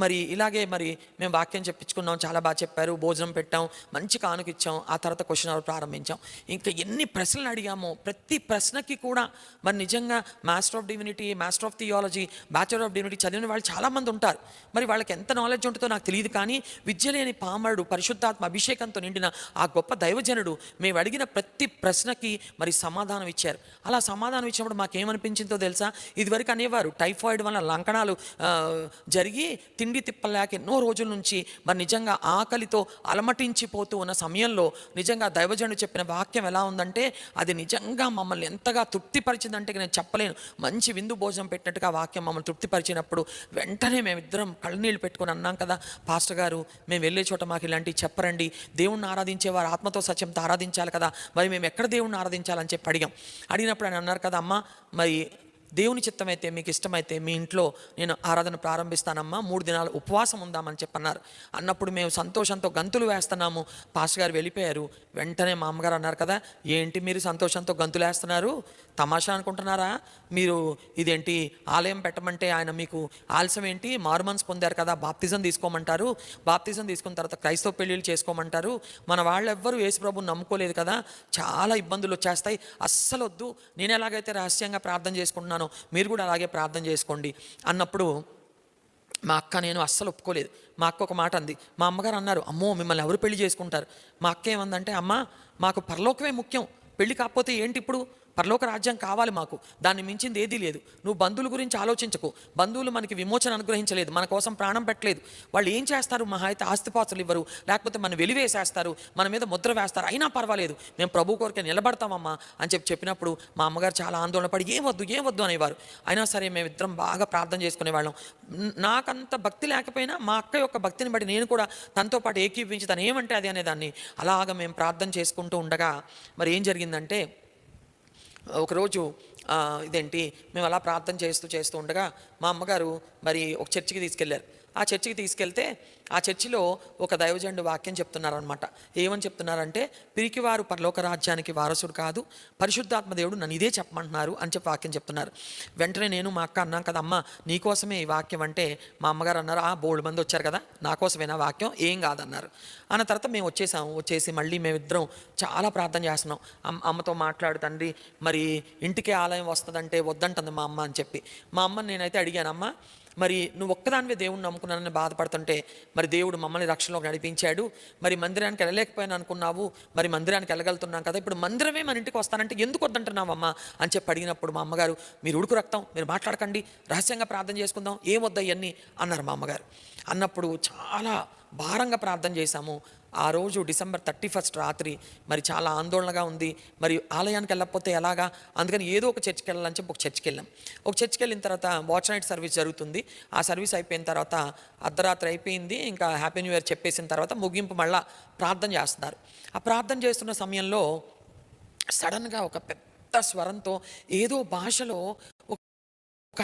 మరి ఇలాగే మరి మేము వాక్యం చెప్పించుకున్నాం, చాలా బాగా చెప్పారు, భోజనం పెట్టాం, మంచి కానుక ఇచ్చాం. ఆ తర్వాత క్వశ్చన్ అవర్ ప్రారంభించాం. ఇంకా ఎన్ని ప్రశ్నలు అడిగామో ప్రతి ప్రశ్నకి కూడా మరి నిజంగా master of divinity, master of theology, bachelor of divinity చదివిన వాళ్ళు చాలామంది ఉంటారు. మరి వాళ్ళకి ఎంత నాలెడ్జ్ ఉంటుందో నాకు తెలియదు, కానీ విద్య లేని పామరుడు పరిశుద్ధాత్మ అభిషేకంతో నిండిన ఆ గొప్ప దైవజనుడు మేము అడిగిన ప్రతి ప్రశ్నకి మరి సమాధానం ఇచ్చారు. అలా సమాధానం ఇచ్చినప్పుడు మాకేమనిపించిందో తెలుసా, ఇదివరకు అనేవారు టైఫాయిడ్ వల్ల లంకణాలు జరిగి తిండి తిప్పలేక ఎన్నో రోజుల నుంచి మరి నిజంగా ఆకలితో అలమటించిపోతూ ఉన్న సమయంలో నిజంగా దైవజనుడు చెప్పిన వాక్యం ఎలా ఉందంటే, అది నిజంగా మమ్మల్ని ఎంతగా తృప్తిపరిచిందంటే నేను చెప్పలేను. మంచి విందు భోజనం పెట్టినట్టుగా వాక్యం మమ్మల్ని తృప్తిపరిచినప్పుడు వెంటనే మేమిద్దరం కళ్ళనీళ్ళు పెట్టుకొని అన్నాం కదా, పాస్టర్ గారు మేము వెళ్ళే చోట మాకు ఇలాంటివి చెప్పరండి, దేవుణ్ణి ఆరాధించేవారు ఆత్మతో సత్యంతో ఆరాధించాలి కదా, మరి మేము ఎక్కడ దేవుణ్ణి ఆరాధించాలని చెప్పి అడిగినప్పుడు ఆయన అన్నారు కదా, అమ్మ మరి దేవుని చిత్తమైతే మీకు ఇష్టమైతే మీ ఇంట్లో నేను ఆరాధన ప్రారంభిస్తానమ్మా, 3 దినాలు ఉపవాసం ఉందామని చెప్పన్నారు. అన్నప్పుడు మేము సంతోషంతో గంతులు వేస్తున్నాము. పాస్టర్ గారు వెళ్ళిపోయారు. వెంటనే మా అమ్మగారు అన్నారు కదా, ఏంటి మీరు సంతోషంతో గంతులు వేస్తున్నారు, తమాషా అనుకుంటున్నారా, మీరు ఇదేంటి ఆలయం పెట్టమంటే ఆయన మీకు ఆలస్యం ఏంటి, మారుమనసు పొందారు కదా, బాప్తిజం తీసుకోమంటారు, బాప్తిజం తీసుకున్న తర్వాత క్రైస్తవ పెళ్ళిళ్ళు చేసుకోమంటారు, మన వాళ్ళెవ్వరూ యేసు ప్రభువుని నమ్ముకోలేదు కదా, చాలా ఇబ్బందులు వచ్చేస్తాయి, అస్సలు వద్దు, నేను ఎలాగైతే రహస్యంగా ప్రార్థన చేసుకుంటున్నాను మీరు కూడా అలాగే ప్రార్థన చేసుకోండి అన్నప్పుడు మా అక్క నేను అస్సలు ఒప్పుకోలేదు. మా అక్క ఒక మాట అంది. మా అమ్మగారు అన్నారు, అమ్మో మిమ్మల్ని ఎవరు పెళ్లి చేసుకుంటారు. మా అక్క ఏమందంటే, అమ్మ మాకు పరలోకమే ముఖ్యం, పెళ్ళి కాకపోతే ఏంటి, ఇప్పుడు పరలోక రాజ్యం కావాలి మాకు, దాన్ని మించింది ఏదీ లేదు, నువ్వు బంధువుల గురించి ఆలోచించకు, బంధువులు మనకి విమోచన అనుగ్రహించలేదు, మన కోసం ప్రాణం పెట్టలేదు, వాళ్ళు ఏం చేస్తారు, మహా అయితే ఆస్తిపాస్తులు ఇవ్వరు, లేకపోతే మనం వెలివేసేస్తారు, మన మీద ముద్ర వేస్తారు, అయినా పర్వాలేదు మేము ప్రభు కొరకే నిలబడతామమ్మా అని చెప్పినప్పుడు మా అమ్మగారు చాలా ఆందోళన పడి ఏం వద్దు అనేవారు. అయినా సరే మేమిద్దరం బాగా ప్రార్థన చేసుకునేవాళ్ళం. నాకంత భక్తి లేకపోయినా మా అక్క యొక్క భక్తిని బట్టి నేను కూడా తనతో పాటు ఏకీభవించి తను ఏమంటే అది అనేదాన్ని. అలాగ మేము ప్రార్థన చేసుకుంటూ ఉండగా మరి ఏం జరిగిందంటే, ఒకరోజు ఇదేంటి మేము అలా ప్రార్థన చేస్తూ ఉండగా మా అమ్మగారు మరి ఒక చర్చికి తీసుకెళ్లారు. ఆ చర్చికి తీసుకెళ్తే ఆ చర్చిలో ఒక దైవజనుడు వాక్యం చెప్తున్నారనమాట. ఏమని చెప్తున్నారంటే, పిరికివారు పరలోక రాజ్యానికి వారసుడు కాదు, పరిశుద్ధాత్మ దేవుడు నన్ను ఇదే చెప్పమంటున్నారు అని చెప్పి వాక్యం చెప్తున్నారు. వెంటనే నేను మా అక్క అన్నాం కదా, అమ్మ నీకోసమే ఈ వాక్యం అంటే, మా అమ్మగారు అన్నారు, బోల్డ్ మంది వచ్చారు కదా, నా కోసమేనా వాక్యం, ఏం కాదన్నారు. అన్న తర్వాత మేము వచ్చేసి మళ్ళీ మేమిద్దరం చాలా ప్రార్థన చేస్తున్నాం. అమ్మతో మాట్లాడు తండ్రి, మరి ఇంటికి ఆలయం వస్తుందంటే వద్దంటుంది మా అమ్మ అని చెప్పి. మా అమ్మని నేనైతే అడిగాను, అమ్మ మరి నువ్వు ఒక్కదానివే దేవుడిని నమ్ముకున్నానని బాధపడుతుంటే, మరి దేవుడు మమ్మల్ని రక్షణలోకి నడిపించాడు, మరి మందిరానికి వెళ్ళలేకపోయాను అనుకున్నావు, మరి మందిరానికి వెళ్ళగలుగుతున్నాం కదా, ఇప్పుడు మందిరమే మన ఇంటికి వస్తానంటే ఎందుకు వద్దంటున్నావమ్మా అని చెప్పి అడిగినప్పుడు మా అమ్మగారు, మీరు ఉడుకు రక్తం, మీరు మాట్లాడకండి, రహస్యంగా ప్రార్థన చేసుకుందాం, ఏమొద్దా ఇవన్నీ అన్నారు మా అమ్మగారు. అన్నప్పుడు చాలా భారంగా ప్రార్థన చేశాము. ఆ రోజు డిసెంబర్ 31 రాత్రి మరి చాలా ఆందోళనగా ఉంది. మరి ఆలయానికి వెళ్ళకపోతే ఎలాగా, అందుకని ఏదో ఒక చర్చికి వెళ్ళాలని చెప్పి ఒక చర్చికి వెళ్ళాం. ఒక చర్చికి వెళ్ళిన తర్వాత వాచ్ నైట్ సర్వీస్ జరుగుతుంది. ఆ సర్వీస్ అయిపోయిన తర్వాత అర్ధరాత్రి అయిపోయింది, ఇంకా హ్యాపీ న్యూ ఇయర్ చెప్పేసిన తర్వాత ముగింపు మళ్ళా ప్రార్థన చేస్తున్నారు. ఆ ప్రార్థన చేస్తున్న సమయంలో సడన్గా ఒక పెద్ద స్వరంతో ఏదో భాషలో ఒక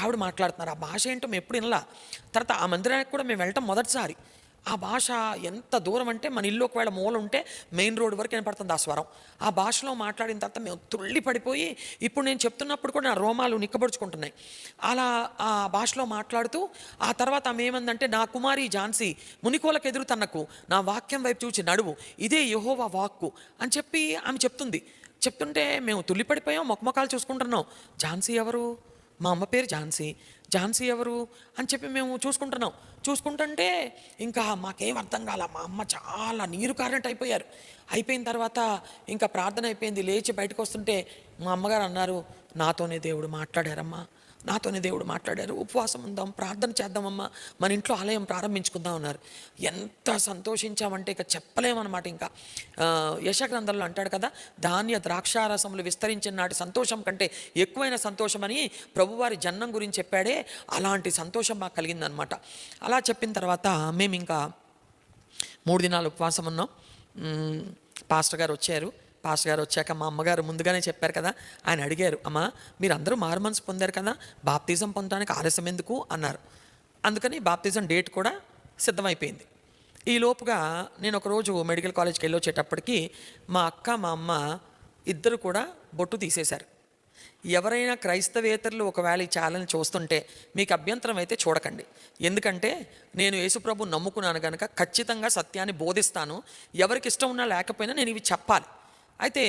ఆవిడ మాట్లాడుతున్నారు. ఆ భాష ఏంటో మేము ఎప్పుడు వినలా. తర్వాత ఆ మందిరానికి కూడా మేము వెళ్ళటం మొదటిసారి. ఆ భాష ఎంత దూరం అంటే, మన ఇల్లు ఒకవేళ మూల ఉంటే మెయిన్ రోడ్ వరకు వినపడుతుంది ఆ స్వరం. ఆ భాషలో మాట్లాడిన తర్వాత మేము తుళ్ళి పడిపోయి, ఇప్పుడు నేను చెప్తున్నప్పుడు కూడా నా రోమాలు నిక్కబడుచుకుంటున్నాయి. అలా ఆ భాషలో మాట్లాడుతూ ఆ తర్వాత ఆమె ఏమందంటే, నా కుమారి ఝాన్సీ మునికోలకు ఎదురు తన్నకు, నా వాక్యం వైపు చూచి నడువు, ఇదే యెహోవా వాక్కు అని చెప్పి ఆమె చెప్తుంటే మేము తుల్లిపడిపోయాం, మొక్కమొక్కలు చూసుకుంటున్నాం. ఝాన్సీ ఎవరు? మా అమ్మ పేరు ఝాన్సీ ఎవరు అని చెప్పి మేము చూసుకుంటుంటే ఇంకా మాకేం అర్థం కాల. మా అమ్మ చాలా నీరు కారినట్టు అయిపోయిన తర్వాత ఇంకా ప్రార్థన అయిపోయింది, లేచి బయటకు వస్తుంటే మా అమ్మగారు అన్నారు, నాతోనే దేవుడు మాట్లాడారు, ఉపవాసం ఉందాం, ప్రార్థన చేద్దామమ్మా, మన ఇంట్లో ఆలయం ప్రారంభించుకుందాం అన్నారు. ఎంత సంతోషించామంటే ఇక చెప్పలేమన్నమాట. ఇంకా యెషయా అంటాడు కదా, ధాన్య ద్రాక్షారసములు విస్తరించిన నాటి సంతోషం కంటే ఎక్కువైన సంతోషం అని ప్రభువారి జన్మం గురించి చెప్పాడే, అలాంటి సంతోషం మాకు కలిగిందనమాట. అలా చెప్పిన తర్వాత మేము ఇంకా 3 దినాలు ఉపవాసం ఉన్నాం. పాస్టర్ గారు వచ్చాక మా అమ్మగారు ముందుగానే చెప్పారు కదా, ఆయన అడిగారు, అమ్మ మీరు అందరూ మారుమనసు పొందారు కదా, బాప్తిజం పొందడానికి ఆలస్యం ఎందుకు అన్నారు. అందుకని బాప్తిజం డేట్ కూడా సిద్ధమైపోయింది. ఈ లోపుగా నేను ఒకరోజు మెడికల్ కాలేజ్కి వెళ్ళి వచ్చేటప్పటికి మా అక్క మా అమ్మ ఇద్దరు కూడా బొట్టు తీసేశారు. ఎవరైనా క్రైస్తవేతరులు ఒకవేళ ఈ ఛానల్ని చూస్తుంటే మీకు అభ్యంతరం అయితే చూడకండి, ఎందుకంటే నేను యేసుప్రభు నమ్ముకున్నాను కనుక ఖచ్చితంగా సత్యాన్ని బోధిస్తాను. ఎవరికి ఇష్టం ఉన్నా లేకపోయినా నేను ఇవి చెప్పాలి. అయితే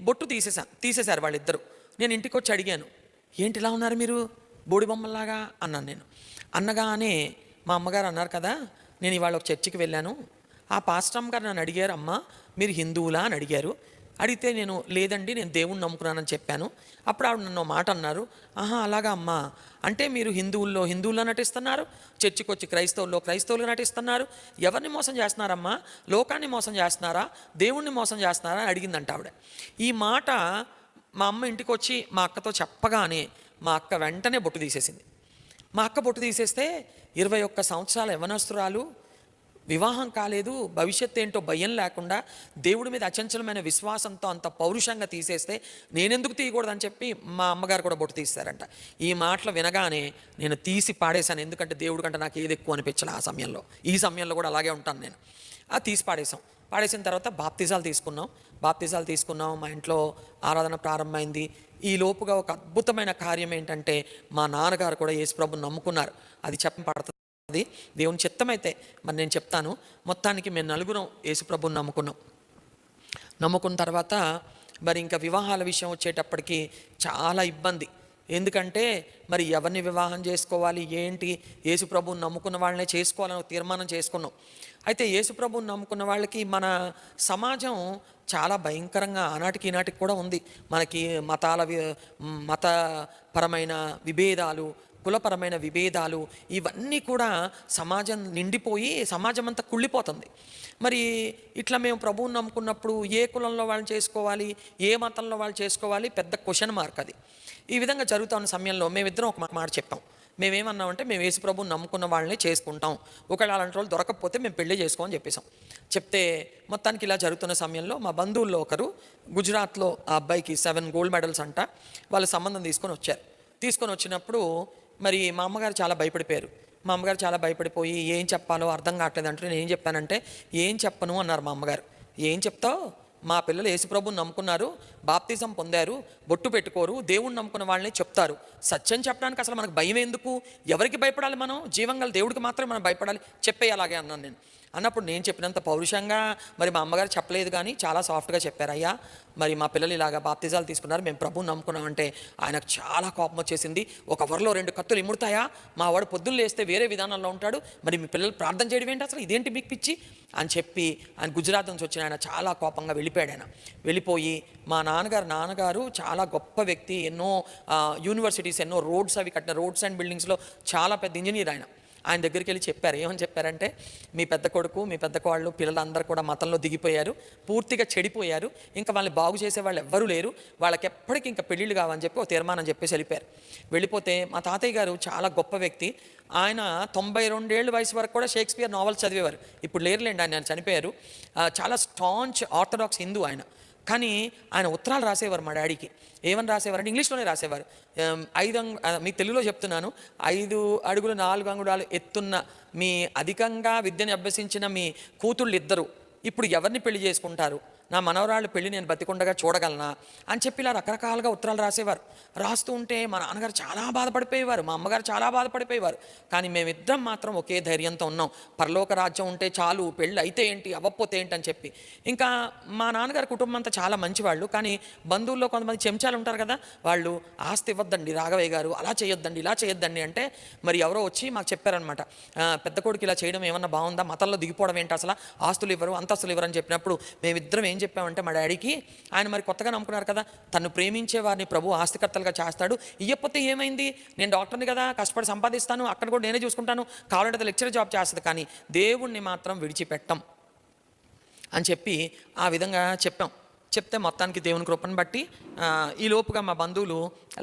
బొట్టు తీసేశారు వాళ్ళిద్దరు. నేను ఇంటికి వచ్చి అడిగాను, ఏంటి ఇలా ఉన్నారు మీరు బోడి బొమ్మల్లాగా అన్నాను నేను. అన్నగానే మా అమ్మగారు అన్నారు కదా, నేను ఇవాళ ఒక చర్చికి వెళ్ళాను, ఆ పాస్టమ్ గారు నన్ను అడిగారు, అమ్మ మీరు హిందువులా అని అడిగితే నేను లేదండి నేను దేవుణ్ణి నమ్ముకున్నానని చెప్పాను. అప్పుడు ఆవిడ నన్ను మాట అన్నారు, అలాగా అమ్మా, అంటే మీరు హిందువుల్లో నటిస్తున్నారు, చర్చికి వచ్చి క్రైస్తవులు నటిస్తున్నారు, ఎవరిని మోసం చేస్తున్నారమ్మా, లోకాన్ని మోసం చేస్తున్నారా, దేవుణ్ణి మోసం చేస్తున్నారా అని అడిగిందంట ఆవిడ. ఈ మాట మా అమ్మ ఇంటికి వచ్చి మా అక్కతో చెప్పగానే మా అక్క వెంటనే బొట్టు తీసేసింది. మా అక్క బొట్టు తీసేస్తే 21 సంవత్సరాల యవనస్తురాలు, వివాహం కాలేదు, భవిష్యత్తు ఏంటో భయం లేకుండా దేవుడి మీద అచంచలమైన విశ్వాసంతో అంత పౌరుషంగా తీసేస్తే నేనెందుకు తీయకూడదని చెప్పి మా అమ్మగారు కూడా బొట్టు తీస్తారంట. ఈ మాటలు వినగానే నేను తీసి పాడేశాను, ఎందుకంటే దేవుడి కంటే నాకు ఏది ఎక్కువ అనిపించాలి ఆ సమయంలో. ఈ సమయంలో కూడా అలాగే ఉంటాను నేను. తీసి పాడేసిన తర్వాత బాప్తిజాలు తీసుకున్నాం. మా ఇంట్లో ఆరాధన ప్రారంభమైంది. ఈ లోపుగా ఒక అద్భుతమైన కార్యం ఏంటంటే, మా నాన్నగారు కూడా యేసుప్రభుని నమ్ముకున్నారు. అది చెప్పబడుతుంది, దేవుని చిత్తమైతే మరి నేను చెప్తాను. మొత్తానికి మేము నలుగురం యేసుప్రభుని నమ్ముకున్న తర్వాత మరి ఇంకా వివాహాల విషయం వచ్చేటప్పటికి చాలా ఇబ్బంది. ఎందుకంటే మరి ఎవరిని వివాహం చేసుకోవాలి ఏంటి, యేసుప్రభుని నమ్ముకున్న వాళ్ళనే చేసుకోవాలని తీర్మానం చేసుకున్నాం. అయితే యేసుప్రభుని నమ్ముకున్న వాళ్ళకి మన సమాజం చాలా భయంకరంగా ఆనాటికి ఈనాటికి కూడా ఉంది. మనకి మతపరమైన విభేదాలు, కులపరమైన విభేదాలు, ఇవన్నీ కూడా సమాజం నిండిపోయి సమాజం అంతా కుళ్ళిపోతుంది. మరి ఇట్లా మేము ప్రభువుని నమ్ముకున్నప్పుడు ఏ కులంలో వాళ్ళు చేసుకోవాలి, ఏ మతంలో వాళ్ళు చేసుకోవాలి, పెద్ద క్వశ్చన్ మార్క్ అది. ఈ విధంగా జరుగుతున్న సమయంలో మేమిద్దరం ఒక మాట చెప్పాం. మేమేమన్నామంటే, మేము యేసుప్రభుని నమ్ముకున్న వాళ్ళని చేసుకుంటాం, ఒకవేళ అలాంటి వాళ్ళు దొరకకపోతే మేము పెళ్లి చేసుకోమని చెప్పేసాం. చెప్తే మొత్తానికి ఇలా జరుగుతున్న సమయంలో మా బంధువుల్లో ఒకరు గుజరాత్లో ఆ అబ్బాయికి 7 గోల్డ్ మెడల్స్ అంట, వాళ్ళు సంబంధం తీసుకొని వచ్చినప్పుడు మరి మా అమ్మగారు చాలా భయపడిపోయారు. మా అమ్మగారు చాలా భయపడిపోయి ఏం చెప్పాలో అర్థం కావట్లేదు అంటే నేను ఏం చెప్పానంటే, ఏం చెప్పను అన్నారు మా అమ్మగారు. ఏం చెప్తావు, మా పిల్లలు యేసుప్రభుని నమ్ముకున్నారు, బాప్తిజం పొందారు, బొట్టు పెట్టుకోరు, దేవుణ్ణి నమ్ముకున్న వాళ్ళని చెప్తారు. సత్యం చెప్పడానికి అసలు మనకు భయం ఎందుకు? ఎవరికి భయపడాలి? మనం జీవంగల దేవుడికి మాత్రమే మనం భయపడాలి. చెప్పేయాలాగే అన్నాను నేను. అన్నప్పుడు నేను చెప్పినంత పౌరుషంగా మరి మా అమ్మగారు చెప్పలేదు, కానీ చాలా సాఫ్ట్గా చెప్పారు. అయ్యా, మరి మా పిల్లలు ఇలాగా బాప్తిజాలు తీసుకున్నారు, మేము ప్రభువుని నమ్ముకున్నామంటే ఆయనకు చాలా కోపం వచ్చేసింది. ఒక వరలో 2 కత్తులు ఇముడతాయా? మా వాడు పొద్దున్న లేస్తే వేరే విధానంలో ఉంటాడు, మరి మీ పిల్లలు ప్రార్థన చేయడం ఏంటి, అసలు ఇదేంటి మీకు పిచ్చి అని చెప్పి ఆయన గుజరాత్ నుంచి వచ్చిన ఆయన చాలా కోపంగా వెళ్ళిపోయాడు. ఆయన వెళ్ళిపోయి మా నాన్నగారు చాలా గొప్ప వ్యక్తి, ఎన్నో యూనివర్సిటీస్, ఎన్నో రోడ్స్ అవి కట్టిన, రోడ్స్ అండ్ బిల్డింగ్స్లో చాలా పెద్ద ఇంజనీర్ ఆయన దగ్గరికి వెళ్ళి చెప్పారు. ఏమని చెప్పారంటే, మీ పెద్ద కొడుకు, మీ పెద్ద కోళ్ళు, పిల్లలందరూ కూడా మతంలో దిగిపోయారు, పూర్తిగా చెడిపోయారు, ఇంకా వాళ్ళని బాగు చేసే వాళ్ళు ఎవ్వరూ లేరు, వాళ్ళకి ఎప్పటికీ ఇంకా పెళ్ళిళ్ళు కావని చెప్పి ఒక తీర్మానం చెప్పేసి వెళ్ళిపోయారు. వెళ్ళిపోతే మా తాతయ్య గారు చాలా గొప్ప వ్యక్తి. ఆయన 92 ఏళ్ళ వయసు వరకు కూడా షేక్స్పియర్ నావల్స్ చదివేవారు. ఇప్పుడు లేరులేండి, ఆయన చనిపోయారు. చాలా స్టాంచ్ ఆర్థడాక్స్ హిందూ ఆయన. కానీ ఆయన ఉత్తరాలు రాసేవారు మా డాడీకి. ఏమని రాసేవారు అంటే ఇంగ్లీష్లోనే రాసేవారు. మీకు తెలుగులో చెప్తున్నాను. 5 అడుగులు 4 అంగుళాలు ఎత్తున్న మీ అధికంగా విద్యను అభ్యసించిన మీ కూతుళ్ళు ఇద్దరు ఇప్పుడు ఎవరిని పెళ్లి చేసుకుంటారు? నా మనవరాళ్ళు పెళ్లి నేను బతికుండగా చూడగలనా అని చెప్పి ఇలా రకరకాలుగా ఉత్తరాలు రాసేవారు. రాస్తూ ఉంటే మా నాన్నగారు చాలా బాధపడిపోయేవారు, మా అమ్మగారు చాలా బాధపడిపోయేవారు. కానీ మేమిద్దరం మాత్రం ఒకే ధైర్యంతో ఉన్నాం. పరలోక రాజ్యం ఉంటే చాలు, పెళ్ళి అయితే ఏంటి, అవ్వకపోతే ఏంటి అని చెప్పి. ఇంకా మా నాన్నగారి కుటుంబం అంతా చాలా మంచివాళ్ళు, కానీ బంధువుల్లో కొంతమంది చెంచాలు ఉంటారు కదా, వాళ్ళు ఆస్తి ఇవ్వద్దండి రాఘవయ్య గారు, అలా చేయొద్దండి, ఇలా చేయొద్దండి అంటే మరి ఎవరో వచ్చి మాకు చెప్పారనమాట. పెద్ద కొడుకు ఇలా చేయడం ఏమన్నా బాగుందా, మతంలో దిగిపోవడం ఏంటి, అసలు ఆస్తులు ఇవ్వరు, అంతస్తులు ఇవ్వరు అని చెప్పినప్పుడు మేమిద్దరం ఏం చెప్పామంటే మా డాడీకి, ఆయన మరి కొత్తగా నమ్ముకున్నారు కదా, తను ప్రేమించే వారిని ప్రభు ఆస్తికర్తలుగా చేస్తాడు, ఇయ్యకపోతే ఏమైంది, నేను డాక్టర్ని కదా, కష్టపడి సంపాదిస్తాను, అక్కడ కూడా నేనే చూసుకుంటాను, కావాలంటే లెక్చరర్ జాబ్ చేస్తుంది, కానీ దేవుణ్ణి మాత్రం విడిచిపెట్టం అని చెప్పి ఆ విధంగా చెప్పాం. చెప్తే మొత్తానికి దేవుని కృపను బట్టి ఈ లోపుగా మా బంధువులు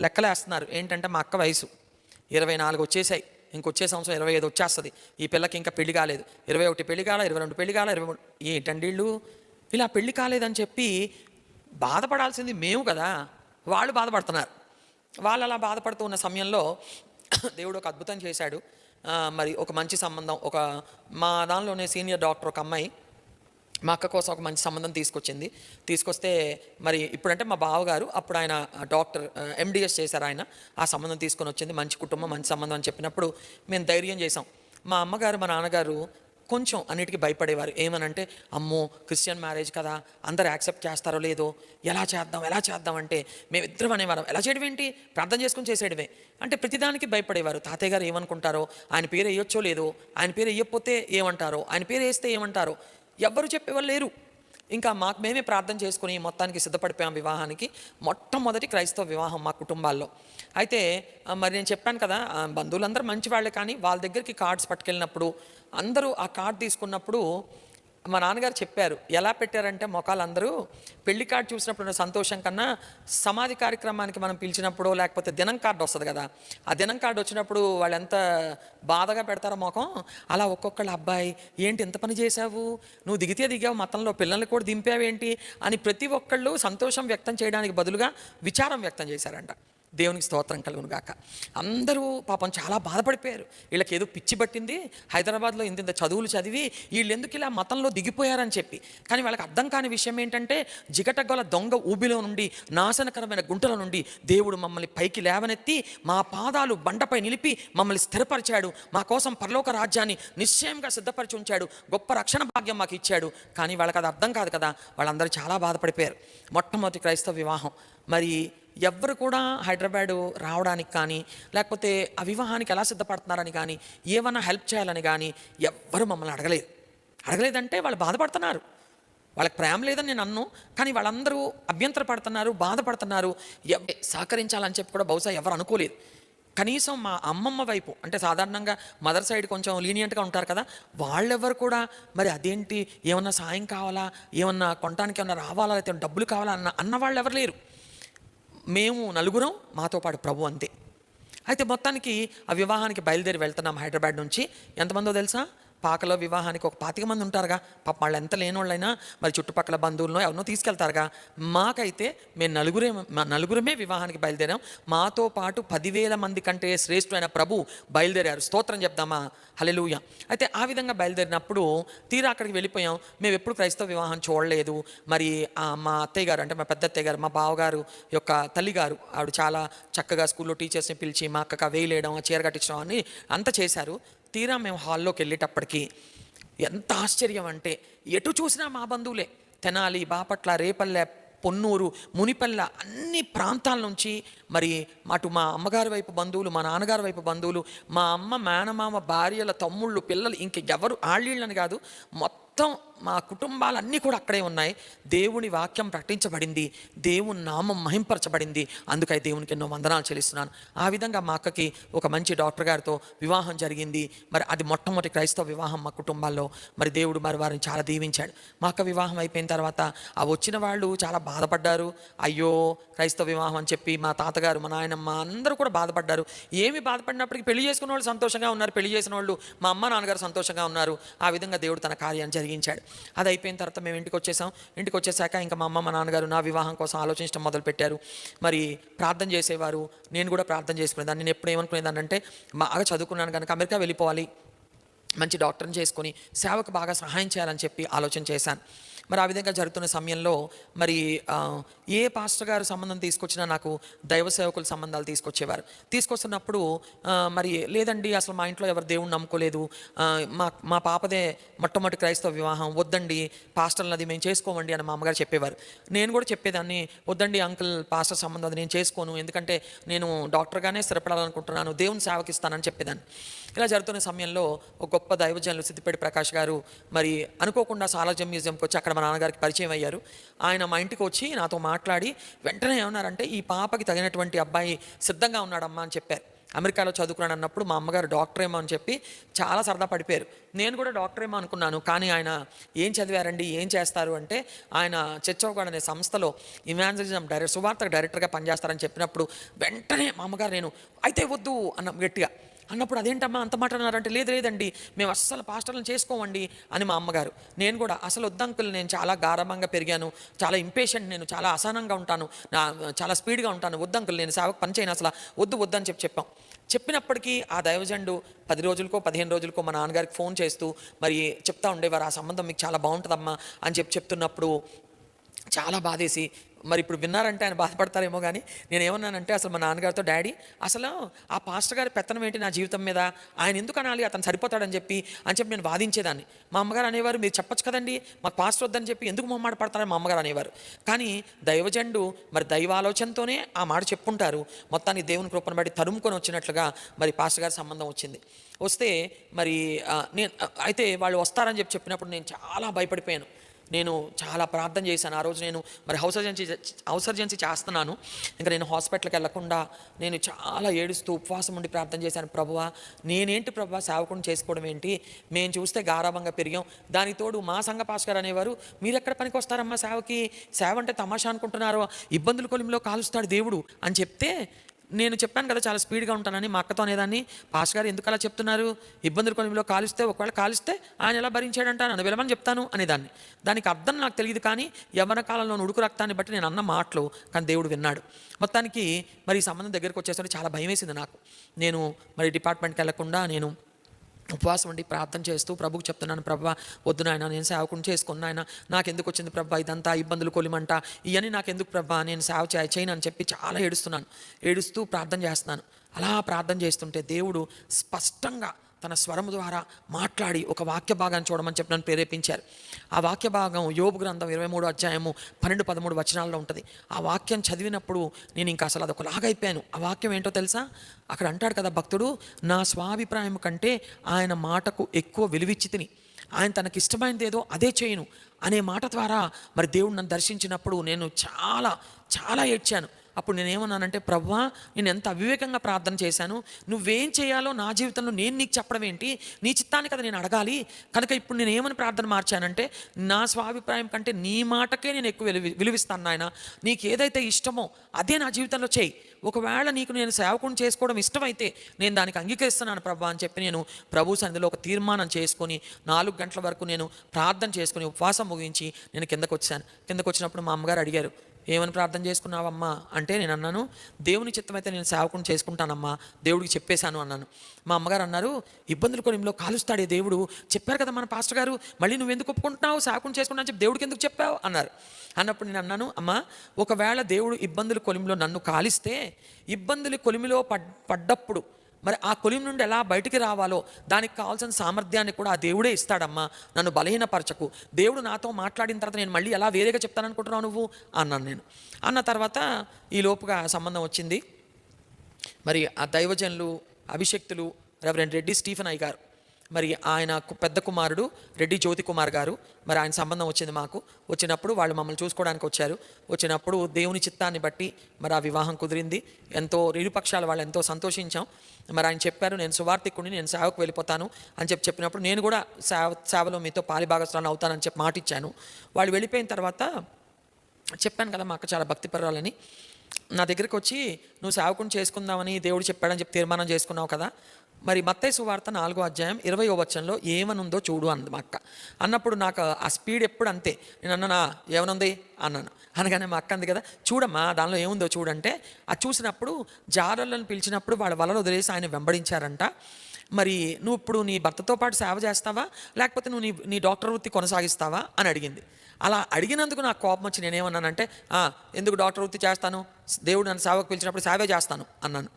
లెక్కలేస్తున్నారు. ఏంటంటే మా అక్క వయసు 24 వచ్చేసాయి, ఇంకొచ్చే సంవత్సరం 25 వచ్చేస్తుంది, ఈ పిల్లకి ఇంకా పెళ్లి కాలేదు, 21 పెళ్లి కాల, 22 పెళ్లి కాల, 23 ఏంటండి వీళ్ళు ఇలా పెళ్లి కాలేదని చెప్పి బాధపడాల్సింది మేము కదా, వాళ్ళు బాధపడుతున్నారు. వాళ్ళు అలా బాధపడుతూ ఉన్న సమయంలో దేవుడు ఒక అద్భుతం చేశాడు. మరి ఒక మంచి సంబంధం, ఒక మా దానిలోనే సీనియర్ డాక్టర్ ఒక అమ్మాయి మా అక్క కోసం ఒక మంచి సంబంధం తీసుకొస్తే మరి ఇప్పుడంటే మా బావగారు, అప్పుడు ఆయన డాక్టర్ ఎండిఎస్ చేశారు, ఆయన ఆ సంబంధం తీసుకొని వచ్చింది, మంచి కుటుంబం, మంచి సంబంధం అని చెప్పినప్పుడు మేము ధైర్యం చేసాం. మా అమ్మగారు మా నాన్నగారు కొంచెం అన్నిటికీ భయపడేవారు. ఏమనంటే, అమ్మో క్రిస్టియన్ మ్యారేజ్ కదా, అందరూ యాక్సెప్ట్ చేస్తారో లేదో, ఎలా చేద్దాం అంటే మేమిద్దరం అనేవారం, ఎలా చేయడం ఏంటి, ప్రార్థన చేసుకుని చేసేయడమే అంటే ప్రతిదానికి భయపడేవారు. తాతయ్య గారు ఏమనుకుంటారో, ఆయన పేరు వేయొచ్చో లేదో, ఆయన పేరు వేయకపోతే ఏమంటారో, ఆయన పేరు వేస్తే ఏమంటారో, ఎవ్వరు చెప్పేవాళ్ళు లేరు. ఇంకా మాకు మేమే ప్రార్థన చేసుకుని మొత్తానికి సిద్ధపడిపోయాం వివాహానికి. మొట్టమొదటి క్రైస్తవ వివాహం మా కుటుంబాల్లో. అయితే మరి నేను చెప్పాను కదా, బంధువులందరూ మంచి వాళ్ళే, కానీ వాళ్ళ దగ్గరికి కార్డ్స్ పట్టుకెళ్ళినప్పుడు అందరూ ఆ కార్డు తీసుకున్నప్పుడు మా నాన్నగారు చెప్పారు. ఎలా పెట్టారంటే, మొఖాలందరూ పెళ్లి కార్డు చూసినప్పుడు ఉన్న సంతోషం కన్నా సమాధి కార్యక్రమానికి మనం పిలిచినప్పుడు లేకపోతే దినం కార్డు వస్తుంది కదా, ఆ దినం కార్డు వచ్చినప్పుడు వాళ్ళు ఎంత బాధగా పెడతారో ముఖం, అలా ఒక్కొక్కళ్ళు అబ్బాయి ఏంటి ఎంత పని చేశావు, నువ్వు దిగావు, మతంలో పిల్లల్ని కూడా దింపావేంటి అని ప్రతి ఒక్కళ్ళు సంతోషం వ్యక్తం చేయడానికి బదులుగా విచారం వ్యక్తం చేశారంట. దేవునికి స్తోత్రం కలుగును గాక. అందరూ పాపం చాలా బాధపడిపోయారు. వీళ్ళకి ఏదో పిచ్చి పట్టింది, హైదరాబాద్లో ఇంత చదువులు చదివి వీళ్ళు ఎందుకు ఇలా మతంలో దిగిపోయారని చెప్పి. కానీ వాళ్ళకి అర్థం కాని విషయం ఏంటంటే, జిగటగల దొంగ ఊబిలో నుండి, నాశనకరమైన గుంటల నుండి దేవుడు మమ్మల్ని పైకి లేవనెత్తి మా పాదాలు బండపై నిలిపి మమ్మల్ని స్థిరపరిచాడు, మా కోసం పరలోక రాజ్యాన్ని నిశ్చయంగా సిద్ధపరిచి ఉంచాడు, గొప్ప రక్షణ భాగ్యం మాకు ఇచ్చాడు. కానీ వాళ్ళకి అది అర్థం కాదు కదా, వాళ్ళందరూ చాలా బాధపడిపోయారు. మొట్టమొదటి క్రైస్తవ వివాహం. మరి ఎవ్వరు కూడా హైదరాబాదు రావడానికి కానీ, లేకపోతే ఆ వివాహానికి ఎలా సిద్ధపడుతున్నారని కానీ, ఏమన్నా హెల్ప్ చేయాలని కానీ ఎవ్వరు మమ్మల్ని అడగలేదంటే వాళ్ళు బాధపడుతున్నారు. వాళ్ళకి ప్రేమ లేదని నేను అన్ను, కానీ వాళ్ళందరూ అభ్యంతర పడుతున్నారు, బాధపడుతున్నారు. సహకరించాలని చెప్పి కూడా బహుశా ఎవరు అనుకోలేదు. కనీసం మా అమ్మమ్మ వైపు, అంటే సాధారణంగా మదర్ సైడ్ కొంచెం లీనియంట్గా ఉంటారు కదా, వాళ్ళెవ్వరు కూడా మరి అదేంటి, ఏమన్నా సాయం కావాలా, ఏమన్నా కొనడానికి ఏమన్నా రావాలా, లేకపోతే డబ్బులు కావాలా అన్న వాళ్ళు ఎవరు లేరు. మేము నలుగురం, మాతో పాటు ప్రభు, అంతే. అయితే మొత్తానికి ఆ వివాహానికి బయలుదేరి వెళ్తున్నాం హైదరాబాద్ నుంచి. ఎంతమందో తెలుసా, పాకలో వివాహానికి ఒక 25 మంది ఉంటారుగా, పాప వాళ్ళు ఎంత లేనోళ్ళైనా మరి చుట్టుపక్కల బంధువులను ఎవరినో తీసుకెళ్తారుగా. మాకైతే మేము నలుగురమే వివాహానికి బయలుదేరాం. మాతో పాటు 10,000 మంది కంటే శ్రేష్ఠమైన ప్రభు బయలుదేరారు. స్తోత్రం చెప్దామా, హల్లెలూయా. అయితే ఆ విధంగా బయలుదేరినప్పుడు తీరా అక్కడికి వెళ్ళిపోయాం. మేము ఎప్పుడు క్రైస్తవ వివాహం చూడలేదు. మరి మా అత్తయ్య గారు, అంటే మా పెద్ద అత్తయ్య గారు, మా బావగారు యొక్క తల్లిగారు, ఆవిడ చాలా చక్కగా స్కూల్లో టీచర్స్ని పిలిచి మా అక్కగా వేయలేయడం, చీర కట్టించడం అని అంతా చేశారు. తీరా మేము హాల్లోకి వెళ్ళేటప్పటికి ఎంత ఆశ్చర్యం అంటే, ఎటు చూసినా మా బంధువులే. తెనాలి, బాపట్ల, రేపల్లె, పొన్నూరు, మునిపల్ల అన్ని ప్రాంతాల నుంచి మరి అటు మా అమ్మగారి వైపు బంధువులు, మా నాన్నగారి వైపు బంధువులు, మా అమ్మ మేనమామ భార్యల తమ్ముళ్ళు, పిల్లలు, ఇంకెవరు ఆళ్ళీళ్ళని కాదు, మొత్తం మా కుటుంబాలన్నీ కూడా అక్కడే ఉన్నాయి. దేవుని వాక్యం ప్రకటించబడింది, దేవుని నామం మహింపరచబడింది. అందుకై దేవునికి ఎన్నో వందనాలు చెల్లిస్తున్నాను. ఆ విధంగా మా అక్కకి ఒక మంచి డాక్టర్ గారితో వివాహం జరిగింది. మరి అది మొట్టమొదటి క్రైస్తవ వివాహం మా కుటుంబాల్లో. మరి దేవుడు మరి వారిని చాలా దీవించాడు. మా అక్క వివాహం అయిపోయిన తర్వాత ఆ వచ్చిన వాళ్ళు చాలా బాధపడ్డారు. అయ్యో క్రైస్తవ వివాహం అని చెప్పి మా తాతగారు, మా నాయనమ్మ అందరూ కూడా బాధపడ్డారు. ఏమి బాధపడినప్పటికీ పెళ్లి చేసుకున్న వాళ్ళు సంతోషంగా ఉన్నారు, పెళ్లి చేసిన వాళ్ళు మా అమ్మ నాన్నగారు సంతోషంగా ఉన్నారు. ఆ విధంగా దేవుడు తన కార్యాన్ని జరిగించాడు. అది అయిపోయిన తర్వాత మేము ఇంటికి వచ్చేసాం. ఇంటికి వచ్చేసాక ఇంకా మా అమ్మ మా నాన్నగారు నా వివాహం కోసం ఆలోచించడం మొదలుపెట్టారు. మరి ప్రార్థన చేసేవారు, నేను కూడా ప్రార్థన చేసుకునేదాన్ని. నేను ఎప్పుడు ఏమనుకునేదాన్ని అంటే, బాగా చదువుకున్నాను కనుక అమెరికా వెళ్ళిపోవాలి, మంచి డాక్టర్ని చేసుకొని సేవకు బాగా సహాయం చేయాలని చెప్పి ఆలోచన చేశాను. మరి ఆ విధంగా జరుగుతున్న సమయంలో మరి ఏ పాస్టర్ గారు సంబంధం తీసుకొచ్చినా నాకు దైవ సేవకుల సంబంధాలు తీసుకొస్తున్నప్పుడు మరి లేదండి అసలు మా ఇంట్లో ఎవరు దేవుణ్ణి నమ్ముకోలేదు, మా పాపదే మొట్టమొదటి క్రైస్తవ వివాహం, వద్దండి పాస్టర్లది మేము చేసుకోమండి అని మా అమ్మగారు చెప్పేవారు. నేను కూడా చెప్పేదాన్ని, వద్దండి అంకుల్ పాస్టర్ సంబంధం అది నేను చేసుకోను, ఎందుకంటే నేను డాక్టర్గానే స్థిరపడాలనుకుంటున్నాను, దేవుని సేవకి ఇస్తానని చెప్పేదాన్ని. ఇలా జరుగుతున్న సమయంలో ఒక గొప్ప దైవజనులు సిద్దిపేట ప్రకాష్ గారు మరి అనుకోకుండా సాలార్జంగ్ మ్యూజియంకి వచ్చి అక్కడ మా నాన్నగారికి పరిచయం అయ్యారు. ఆయన మా ఇంటికి వచ్చి నాతో మాట్లాడి వెంటనే ఏమన్నారంటే, ఈ పాపకి తగినటువంటి అబ్బాయి సిద్ధంగా ఉన్నాడమ్మా అని చెప్పారు. అమెరికాలో చదువుకున్నాడు అన్నప్పుడు మా అమ్మగారు డాక్టర్ ఏమో అని చెప్పి చాలా సరదా పడిపోయారు. నేను కూడా డాక్టర్ ఏమో అనుకున్నాను. కానీ ఆయన ఏం చదివారండి, ఏం చేస్తారు అంటే, ఆయన చర్చ్ అనే సంస్థలో ఇవాంజలిజం సువార్త డైరెక్టర్గా పనిచేస్తారని చెప్పినప్పుడు వెంటనే మా అమ్మగారు నేను అయితే వద్దు అన్న గట్టిగా అన్నప్పుడు, అదేంటమ్మా అంత మాట అన్నారంటే, లేదండి మేము అస్సలు పాస్టర్లను చేసుకోమండి అని మా అమ్మగారు. నేను కూడా అసలు వద్దంకులు, నేను చాలా గారభంగా పెరిగాను, చాలా ఇంపేషెంట్, నేను చాలా అసహనంగా ఉంటాను, చాలా స్పీడ్గా ఉంటాను, వద్దంకులు నేను సేవకు పని చేయను, అసలు వద్దు అని చెప్పాం. చెప్పినప్పటికీ ఆ దైవజండు 10 రోజులకో 15 రోజులకో మా నాన్నగారికి ఫోన్ చేస్తూ మరి చెప్తా ఉండేవారు, ఆ సంబంధం మీకు చాలా బాగుంటుందమ్మా అని చెప్తున్నప్పుడు చాలా బాధేసి, మరి ఇప్పుడు విన్నారంటే ఆయన బాధపడతారేమో కానీ నేను ఏమన్నానంటే, అసలు మా నాన్నగారితో, డాడీ అసలు ఆ పాస్టర్ గారి పెత్తనం ఏంటి నా జీవితం మీద, ఆయన ఎందుకు అనాలి, అతను సరిపోతాడని చెప్పి నేను వాదించేదాన్ని. మా అమ్మగారు అనేవారు, మీరు చెప్పొచ్చు కదండి మాకు పాస్టర్ వద్దని చెప్పి ఎందుకు మొహమాట పడతారని మా అమ్మగారు అనేవారు. కానీ దైవజండు మరి దైవాలోచనతోనే ఆ మాట చెప్పుంటారు. మొత్తాన్ని దేవుని కృపను బట్టి తరుముకొని వచ్చినట్లుగా మరి పాస్టర్ గారి సంబంధం వచ్చింది. వస్తే మరి నేను అయితే వాళ్ళు వస్తారని చెప్పినప్పుడు నేను చాలా భయపడిపోయాను. నేను చాలా ప్రార్థన చేశాను. ఆ రోజు నేను మరి హౌస్ సర్జెన్సీ చేస్తున్నాను. ఇంకా నేను హాస్పిటల్కి వెళ్ళకుండా నేను చాలా ఏడుస్తూ ఉపవాసం ఉండి ప్రార్థన చేశాను. ప్రభువా నేనేంటి ప్రభువా సేవకుని చేసుకోవడం ఏంటి, మేము చూస్తే గారాభంగా పెరిగాం, దానికి తోడు మా సంఘ పాస్టర్ అనేవారు, మీరు ఎక్కడ పనికి వస్తారమ్మా సేవకి, సేవ అంటే తమాషా అనుకుంటున్నారో, ఇబ్బందుల కొలిమిలో కాలుస్తాడు దేవుడు అని చెప్తే, నేను చెప్పాను కదా చాలా స్పీడ్గా ఉంటానని, మా అక్కతో అనేదాన్ని, పాస్టర్ గారు ఎందుకు అలా చెప్తున్నారు, ఇబ్బందుల కొలిమిలో కాలిస్తే, ఒకవేళ కాలిస్తే ఆయన ఎలా భరించాడంట, నన్ను వెళ్ళమని చెప్తాను అనేదాన్ని. దానికి అర్థం నాకు తెలియదు, కానీ యవ్వన కాలంలో ఉడుకు రక్తాన్ని బట్టి నేను అన్న మాటలు కానీ దేవుడు విన్నాడు. మొత్తానికి మరి ఈ సంబంధం దగ్గరికి వచ్చేసరికి చాలా భయం వేసింది నాకు. నేను మరి డిపార్ట్మెంట్కి వెళ్లకుండా నేను ఉపవాసం ఉండి ప్రార్థన చేస్తూ ప్రభుకు చెప్తున్నాను, ప్రభువా వద్దు నాయన, నేను సేవకుని చేసుకున్న ఆయన, నాకు ఎందుకు వచ్చింది ప్రభువా ఇదంతా, ఇబ్బందులు కొలిమంట ఇవన్నీ నాకు ఎందుకు ప్రభువా, నేను సేవ చేయను అని చెప్పి చాలా ఏడుస్తూ ప్రార్థన చేస్తున్నాను. అలా ప్రార్థన చేస్తుంటే దేవుడు స్పష్టంగా తన స్వరము ద్వారా మాట్లాడి ఒక వాక్య భాగాన్ని చూడమని చెప్పి నన్ను ప్రేరేపించారు. ఆ వాక్య భాగం యోబు గ్రంథం 23వ అధ్యాయము 12-13 వచనాల్లో ఉంటుంది. ఆ వాక్యం చదివినప్పుడు నేను ఇంకా అసలు అదొకలాగా అయిపోయాను. ఆ వాక్యం ఏంటో తెలుసా, అక్కడ అంటాడు కదా భక్తుడు, నా స్వాభిప్రాయం కంటే ఆయన మాటకు ఎక్కువ విలువిచ్చి తిని, ఆయన తనకి ఇష్టమైనది ఏదో అదే చేయను అనే మాట ద్వారా మరి దేవుడు నన్ను దర్శించినప్పుడు నేను చాలా చాలా ఏడ్చాను. అప్పుడు నేనేమన్నానంటే, ప్రభువా నేను ఎంత అవివేకంగా ప్రార్థన చేశాను, నువ్వేం చేయాలో నా జీవితంలో నేను నీకు చెప్పడం ఏంటి, నీ చిత్తాన్ని కదా నేను అడగాలి. కనుక ఇప్పుడు నేను ఏమని ప్రార్థన మార్చానంటే, నా స్వాభిప్రాయం కంటే నీ మాటకే నేను ఎక్కువ విలువిస్తాను నాయన, నీకు ఏదైతే ఇష్టమో అదే నా జీవితంలో చేయి. ఒకవేళ నీకు నేను సేవకుని చేసుకోవడం ఇష్టమైతే నేను దానికి అంగీకరిస్తున్నాను ప్రభా అని చెప్పి నేను ప్రభు సన్నిధిలో ఒక తీర్మానం చేసుకొని 4 గంటల వరకు నేను ప్రార్థన చేసుకుని ఉపవాసం ముగించి నేను కిందకు వచ్చాను. కిందకు వచ్చినప్పుడు మా అమ్మగారు అడిగారు, ఏమని ప్రార్థన చేసుకున్నావమ్మా అంటే, నేను అన్నాను, దేవుని చిత్తమైతే నేను సేవకుని చేసుకుంటానమ్మా, దేవుడికి చెప్పేశాను అన్నాను. మా అమ్మగారు అన్నారు, ఇబ్బందులు కొలిమిలో కాలుస్తాడే దేవుడు, చెప్పారు కదా మన పాస్టర్ గారు, మళ్ళీ నువ్వు ఎందుకు ఒప్పుకుంటున్నావు, సేవకుని చేసుకుంటా అని చెప్పి దేవుడికి ఎందుకు చెప్పావు అన్నారు. అన్నప్పుడు నేను అన్నాను, అమ్మా ఒకవేళ దేవుడు ఇబ్బందుల కొలిమిలో నన్ను కాలిస్తే, ఇబ్బందుల కొలిమిలో పడ్డప్పుడు మరి ఆ కొలిమి నుండి ఎలా బయటికి రావాలో దానికి కావాల్సిన సామర్థ్యాన్ని కూడా ఆ దేవుడే ఇస్తాడమ్మా, నన్ను బలహీనపరచకు. దేవుడు నాతో మాట్లాడిన తర్వాత నేను మళ్ళీ ఎలా వేరేగా చెప్తాననుకుంటున్నావు నువ్వు అన్నాను. నేను అన్న తర్వాత ఈ లోపుగా సంబంధం వచ్చింది. మరి ఆ దైవజనులు అభిషక్తులు రెవరెండ్ రెడ్డి స్టీఫెన్ అయ్య గారు, మరి ఆయన పెద్ద కుమారుడు రెడ్డి జ్యోతి కుమార్ గారు, మరి ఆయన సంబంధం వచ్చింది మాకు. వచ్చినప్పుడు వాళ్ళు మమ్మల్ని చూసుకోవడానికి వచ్చారు. వచ్చినప్పుడు దేవుని చిత్తాన్ని బట్టి మరి ఆ వివాహం కుదిరింది. ఎంతో ఇరుపక్షాల వాళ్ళు ఎంతో సంతోషించాం. మరి ఆయన చెప్పారు, నేను సువార్థికుడిని, నేను సేవకు వెళ్ళిపోతాను అని చెప్పినప్పుడు నేను కూడా సేవలో మీతో పాలిభాగస్వామి అవుతానని చెప్పి మాట ఇచ్చాను. వాళ్ళు వెళ్ళిపోయిన తర్వాత చెప్పాను కదా, మా అక్క చాలా భక్తిపరాలని, నా దగ్గరికి వచ్చి నువ్వు సేవకుని చేసుకుందామని దేవుడు చెప్పాడని చెప్పి తీర్మానం చేసుకున్నావు కదా, మరి మత్తయి సువార్త 4వ అధ్యాయం 20వ వచనంలో ఏమనుందో చూడు అంది మా అక్క. అన్నప్పుడు నాకు ఆ స్పీడ్ ఎప్పుడు అంతే. నేను అన్నానా ఏమనుంది అన్నాను. అనగానే మా అక్క అంది కదా, చూడమ్మా దానిలో ఏముందో చూడంటే, అది చూసినప్పుడు జారలను పిలిచినప్పుడు వాళ్ళ వలలో వదిలేసి ఆయన వెంబడించారంట. మరి నువ్వు ఇప్పుడు నీ భర్తతో పాటు సేవ చేస్తావా, లేకపోతే నువ్వు నీ డాక్టర్ వృత్తి కొనసాగిస్తావా అని అడిగింది. అలా అడిగినందుకు నాకు కోపం వచ్చి నేనేమన్నానంటే, ఎందుకు డాక్టర్ వృత్తి చేస్తాను, దేవుడు నన్ను సేవకు పిలిచినప్పుడు సేవే చేస్తాను అన్నాను.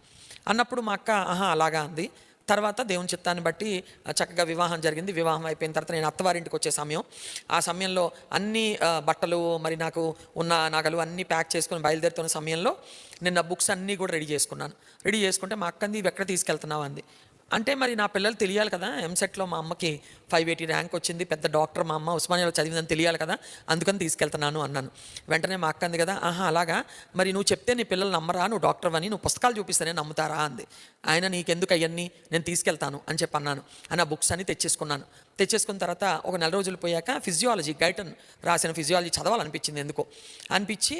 అన్నప్పుడు మా అక్క అలాగా అంది. తర్వాత దేవుని చిత్తాన్ని బట్టి చక్కగా వివాహం జరిగింది. వివాహం అయిపోయిన తర్వాత నేను అత్తవారింటికి వచ్చే సమయం, ఆ సమయంలో అన్ని బట్టలు మరి నాకు ఉన్న నగలు అన్నీ ప్యాక్ చేసుకుని బయలుదేరుతున్న సమయంలో నేను బుక్స్ అన్నీ కూడా రెడీ చేసుకున్నాను. రెడీ చేసుకుంటే మా అక్కంది ఇవి ఎక్కడ తీసుకెళ్తున్నావు అంది. అంటే మరి నా పిల్లలు తెలియాలి కదా, ఎంసెట్లో మా అమ్మకి 580 ర్యాంక్ వచ్చింది, పెద్ద డాక్టర్ మా అమ్మ, ఉస్మానియాలో చదివిందని తెలియాలి కదా, అందుకని తీసుకెళ్తున్నాను అన్నాను. వెంటనే మా అక్క అంది కదా, అలాగా, మరి నువ్వు చెప్తే నీ పిల్లలు నమ్మరా, నువ్వు డాక్టర్ అని, నువ్వు పుస్తకాలు చూపిస్తేనే నమ్ముతారా అంది. ఆయన నీకెందుకు అవన్నీ, నేను తీసుకెళ్తాను అని చెప్పి అన్నాను. అని ఆ బుక్స్ అన్ని తెచ్చేసుకున్నాను. తెచ్చేసుకున్న తర్వాత ఒక 4 రోజులు పోయాక ఫిజియాలజీ, గైటన్ రాసిన ఫిజియాలజీ చదవాలనిపించింది ఎందుకో. అనిపించి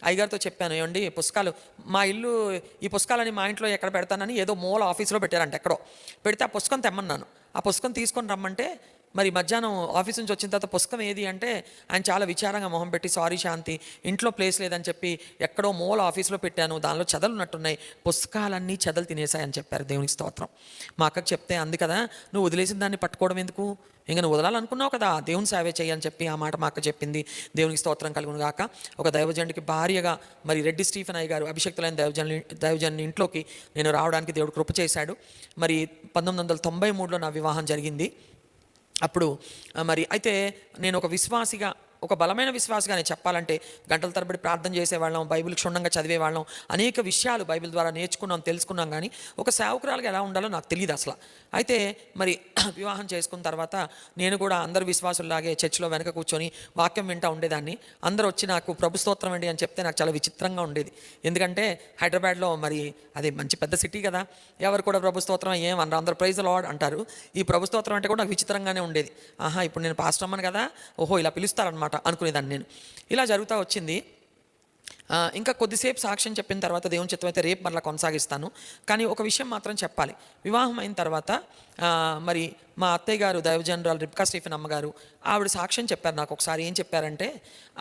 అయ్యగారితో చెప్పాను, ఏమండి పుస్తకాలు, మా ఇల్లు ఈ పుస్తకాలని మా ఇంట్లో ఎక్కడ పెడతానని ఏదో మూల ఆఫీస్లో పెట్టారంట ఎక్కడో, పెడితే ఆ పుస్తకం తెమ్మన్నాను. ఆ పుస్తకం తీసుకొని రమ్మంటే మరి మధ్యాహ్నం ఆఫీస్ నుంచి వచ్చిన తర్వాత పుస్తకం ఏది అంటే ఆయన చాలా విచారంగా మొహం పెట్టి, సారీ శాంతి, ఇంట్లో ప్లేస్ లేదని చెప్పి ఎక్కడో మూల ఆఫీస్లో పెట్టాను, దానిలో చెదలు ఉన్నట్టున్నాయి, పుస్తకాలన్నీ చెదలు తినేసాయని చెప్పారు. దేవునికి స్తోత్రం. మా అక్కకి చెప్తే అంది కదా, నువ్వు వదిలేసిన దాన్ని పట్టుకోవడం ఎందుకు, ఇంకా నువ్వు వదలాలనుకున్నావు కదా, దేవుని సేవే చేయని చెప్పి ఆ మాట మా అక్క చెప్పింది. దేవునికి స్తోత్రం కలుగును గాక. ఒక దైవజనుడికి భార్యగా మరి రెడ్డి స్టీఫెన్ అయ్య గారు, అభిషక్తులైన దైవజనుని ఇంట్లోకి నేను రావడానికి దేవుడు కృప చేశాడు. మరి 1993లో నా వివాహం జరిగింది. అప్పుడు మరి అయితే నేను ఒక విశ్వాసిగా, ఒక బలమైన విశ్వాసగానే చెప్పాలంటే, గంటల తరబడి ప్రార్థన చేసేవాళ్ళం, బైబిల్ క్షుణ్ణంగా చదివేవాళ్ళం, అనేక విషయాలు బైబిల్ ద్వారా నేర్చుకున్నాం, తెలుసుకున్నాం. కానీ ఒక సేవకురాలుగా ఎలా ఉండాలో నాకు తెలియదు అసలు. అయితే మరి వివాహం చేసుకున్న తర్వాత నేను కూడా అందరు విశ్వాసుల్లాగే చర్చిలో వెనక కూర్చొని వాక్యం వింటూ ఉండేదాన్ని. అందరూ వచ్చి నాకు ప్రభు స్తోత్రం అండి అని చెప్తే నాకు చాలా విచిత్రంగా ఉండేది. ఎందుకంటే హైదరాబాద్లో మరి అది మంచి పెద్ద సిటీ కదా, ఎవరు కూడా ప్రభు స్తోత్రం ఏమన్నారు, అందరూ ప్రైజ్ ది లార్డ్ అంటారు. ఈ ప్రభు స్తోత్రం అంటే కూడా నాకు విచిత్రంగానే ఉండేది. ఇప్పుడు నేను పాస్టర్ అమ్మను కదా, ఓహో ఇలా పిలుస్తారనమాట అనుకునేదాన్ని నేను. ఇలా జరుగుతూ వచ్చింది. ఇంకా కొద్దిసేపు సాక్ష్యం చెప్పిన తర్వాత దేవుని చిత్తం అయితే రేపు మరలా కొనసాగిస్తాను. కానీ ఒక విషయం మాత్రం చెప్పాలి. వివాహం అయిన తర్వాత మరి మా అత్తయ్య గారు దైవజనరాలు రిబ్కా స్టీఫెన్ అమ్మగారు, ఆవిడ సాక్ష్యం చెప్పారు నాకు ఒకసారి. ఏం చెప్పారంటే,